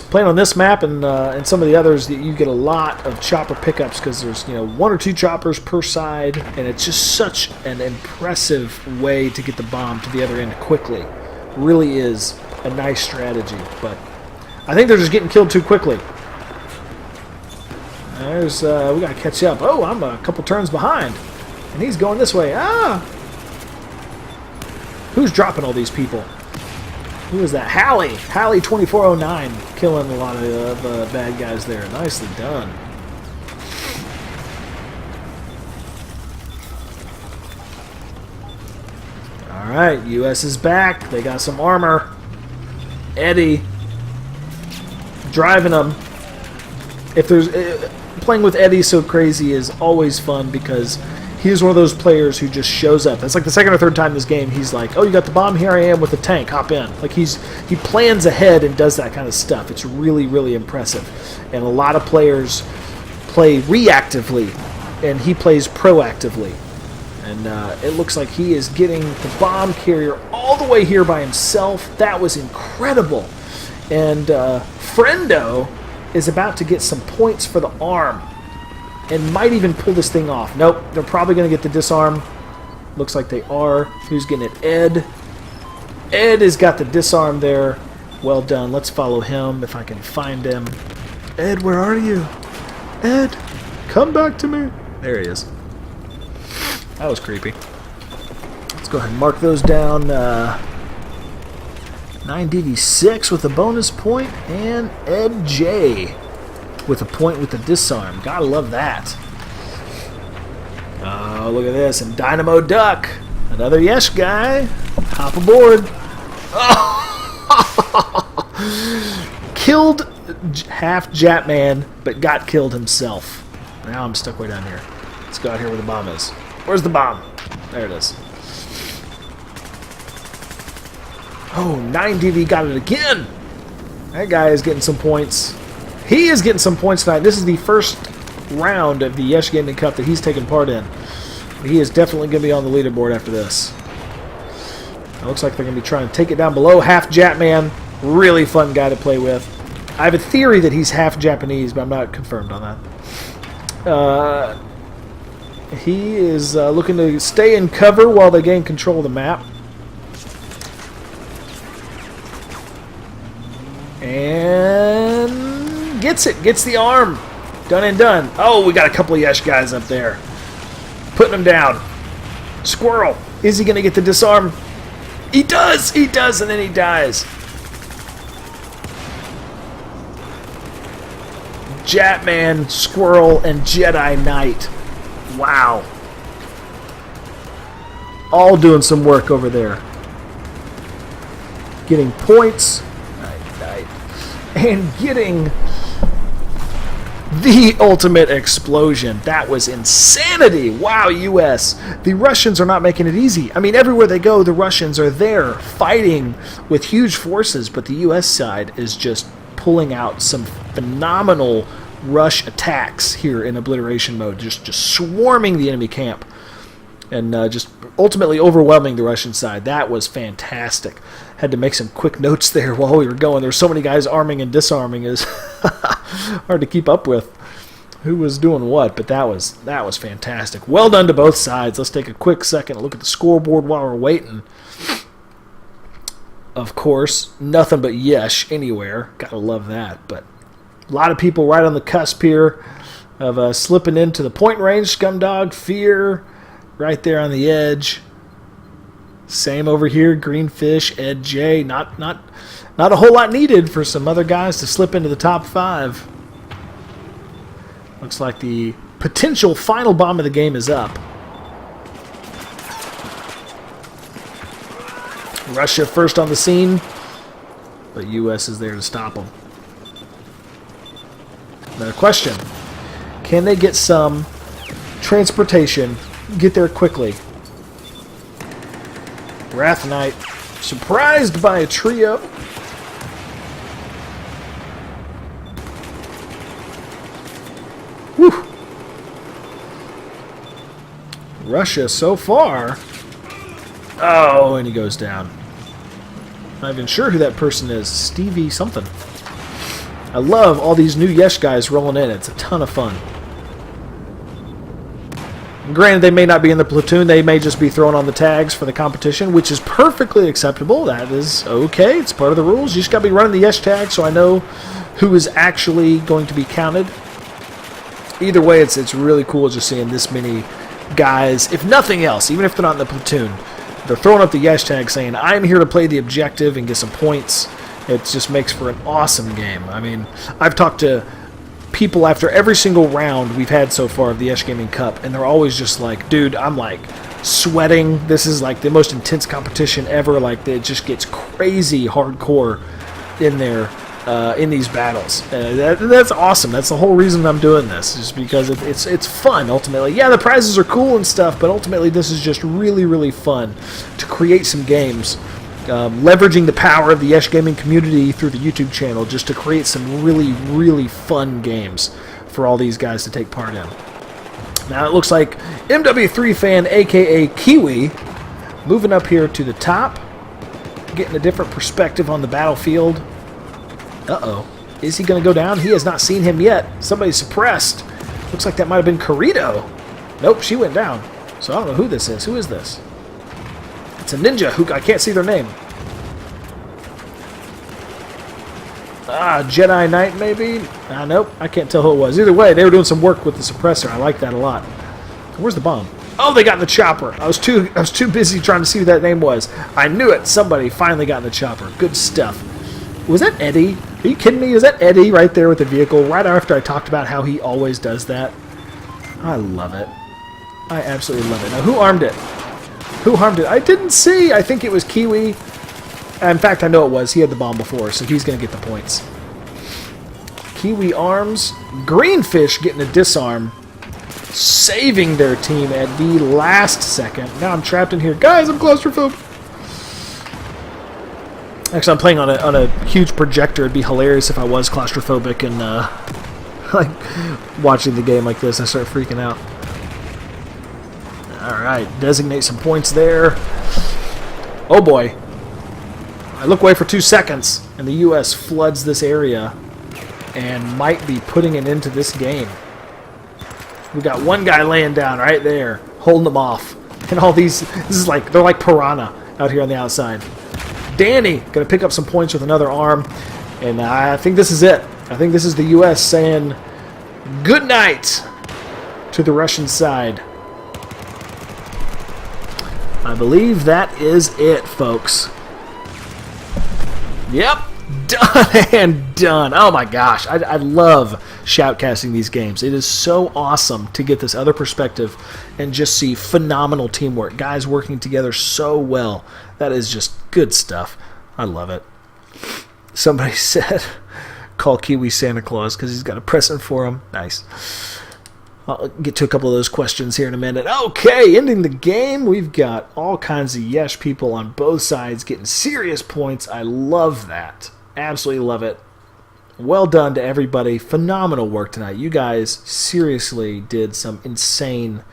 playing on this map and some of the others, you get a lot of chopper pickups because there's 1 or 2 choppers per side, and it's just such an impressive way to get the bomb to the other end quickly. Really is a nice strategy, but I think they're just getting killed too quickly. We gotta catch up. Oh, I'm a couple turns behind, and he's going this way. Ah! Who's dropping all these people? Who is that? Hallie 2409, killing a lot of bad guys there. Nicely done. All right, US is back. They got some armor. Eddie driving them. If there's playing with Eddie so crazy is always fun because he's one of those players who just shows up. That's like the second or third time this game he's like, "Oh, you got the bomb? Here I am with the tank. Hop in." Like he plans ahead and does that kind of stuff. It's really, really impressive. And a lot of players play reactively, and he plays proactively. And it looks like he is getting the bomb carrier all the way here by himself. That was incredible. And Friendo is about to get some points for the arm and might even pull this thing off. Nope, they're probably going to get the disarm. Looks like they are. Who's getting it? Ed. Ed has got the disarm there. Well done. Let's follow him if I can find him. Ed, where are you? Ed, come back to me. There he is. That was creepy. Let's go ahead and mark those down. 9DV6 with a bonus point, and Ed J with a point with the disarm. Gotta love that. Oh, look at this. And Dynamo Duck, another Yesh guy. Hop aboard. Oh. Killed half Japman, but got killed himself. Now I'm stuck way down here. Let's go out here where the bomb is. Where's the bomb? There it is. Oh, 9DV got it again. That guy is getting some points. He is getting some points tonight. This is the first round of the Yesh Gaming Cup that he's taken part in. He is definitely going to be on the leaderboard after this. It looks like they're going to be trying to take it down below. Half Japman. Really fun guy to play with. I have a theory that he's half Japanese, but I'm not confirmed on that. He is looking to stay in cover while they gain control of the map. And gets it. Gets the arm. Done and done. Oh, we got a couple of Yesh guys up there. Putting them down. Squirrel. Is he going to get the disarm? He does. He does, and then he dies. Jetman, Squirrel, and Jedi Knight. Wow. All doing some work over there. Getting points. And getting the ultimate explosion. That was insanity. Wow, US. The Russians are not making it easy. I mean, everywhere they go, the Russians are there fighting with huge forces, but the US side is just pulling out some phenomenal rush attacks here in obliteration mode, just swarming the enemy camp and just ultimately overwhelming the Russian side. That was fantastic. Had to make some quick notes there while we were going. There's so many guys arming and disarming. Is hard to keep up with who was doing what, but that was fantastic. Well done to both sides. Let's take a quick second to look at the scoreboard while we're waiting. Of course, nothing but Yesh anywhere. Gotta love that. But a lot of people right on the cusp here of slipping into the point range. Scumdog, Fear, right there on the edge. Same over here. Greenfish, Ed J. Not a whole lot needed for some other guys to slip into the top 5. Looks like the potential final bomb of the game is up. Russia first on the scene, but US is there to stop them. Another question. Can they get some transportation, get there quickly? Wrath Knight, surprised by a trio. Whew. Russia so far. Oh, and he goes down. Not even sure who that person is. Stevie something. I love all these new Yesh guys rolling in. It's a ton of fun. Granted, they may not be in the platoon. They may just be thrown on the tags for the competition, which is perfectly acceptable. That is okay. It's part of the rules. You just got to be running the Yesh tag so I know who is actually going to be counted. Either way, it's really cool just seeing this many guys. If nothing else, even if they're not in the platoon, they're throwing up the Yesh tag saying, I'm here to play the objective and get some points. It just makes for an awesome game. I mean, I've talked to people after every single round we've had so far of the Yesh Gaming Cup, and they're always just like, dude, I'm like sweating. This is like the most intense competition ever. Like, it just gets crazy hardcore in there in these battles. That's awesome. That's the whole reason I'm doing this, just because it's fun, ultimately. Yeah, the prizes are cool and stuff, but ultimately this is just really, really fun to create some games. Leveraging the power of the Yesh Gaming community through the YouTube channel just to create some really, really fun games for all these guys to take part in. Now it looks like MW3 fan, aka Kiwi, moving up here to the top, getting a different perspective on the battlefield. Uh-oh. Is he going to go down? He has not seen him yet. Somebody's suppressed. Looks like that might have been Corrido. Nope, she went down. So I don't know who this is. Who is this? It's a ninja who I can't see their name. Jedi Knight maybe? Nope, I can't tell who it was. Either way, they were doing some work with the suppressor. I like that a lot. Where's the bomb? Oh, they got in the chopper. I was too busy trying to see who that name was. I knew it. Somebody finally got in the chopper. Good stuff. Was that Eddie? Are you kidding me? Is that Eddie right there with the vehicle right after I talked about how he always does that? I love it. I absolutely love it. Now, who armed it? Who harmed it? I didn't see. I think it was Kiwi. In fact, I know it was. He had the bomb before, so he's going to get the points. Kiwi arms. Greenfish getting a disarm. Saving their team at the last second. Now I'm trapped in here. Guys, I'm claustrophobic. Actually, I'm playing on a huge projector. It'd be hilarious if I was claustrophobic and like watching the game like this. I start freaking out. Alright, designate some points there. Oh boy. I look away for 2 seconds, and the US floods this area and might be putting an end to this game. We got one guy laying down right there, holding them off. And all these, this is like, they're like piranha out here on the outside. Danny gonna pick up some points with another arm, and I think this is it. I think this is the US saying good night to the Russian side. I believe that is it, folks. Yep, Done and done. Oh my gosh. I love shoutcasting these games. It is so awesome to get this other perspective and just see phenomenal teamwork. Guys working together so well. That is just good stuff. I love it. Somebody said, call Kiwi Santa Claus because he's got a present for him. Nice. I'll get to a couple of those questions here in a minute. Okay, ending the game. We've got all kinds of Yesh people on both sides getting serious points. I love that. Absolutely love it. Well done to everybody. Phenomenal work tonight. You guys seriously did some insane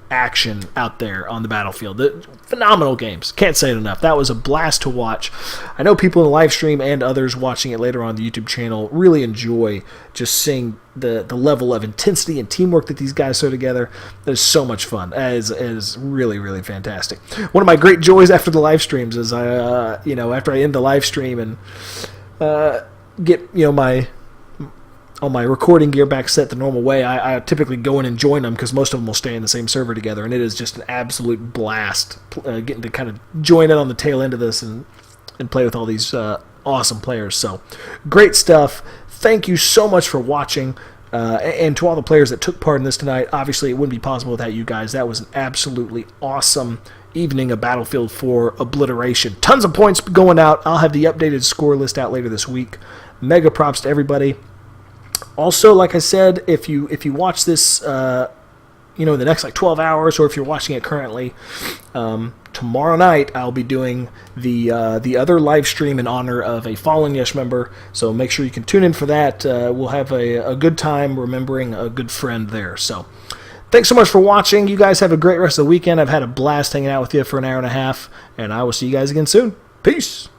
action out there on the battlefield. Phenomenal games. Can't say it enough. That was a blast to watch. I know people in the live stream and others watching it later on the YouTube channel really enjoy just seeing the level of intensity and teamwork that these guys throw together. That is so much fun. That is really, really fantastic. One of my great joys after the live streams is after I end the live stream and get all my recording gear back set the normal way, I typically go in and join them because most of them will stay in the same server together, and it is just an absolute blast getting to kind of join in on the tail end of this and play with all these awesome players. So, great stuff. Thank you so much for watching, and to all the players that took part in this tonight. Obviously, it wouldn't be possible without you guys. That was an absolutely awesome evening of Battlefield 4 obliteration. Tons of points going out. I'll have the updated score list out later this week. Mega props to everybody. Also, like I said, if you watch this, in the next 12 hours, or if you're watching it currently, tomorrow night I'll be doing the other live stream in honor of a fallen Yesh member. So make sure you can tune in for that. We'll have a good time remembering a good friend there. So thanks so much for watching. You guys have a great rest of the weekend. I've had a blast hanging out with you for an hour and a half, and I will see you guys again soon. Peace.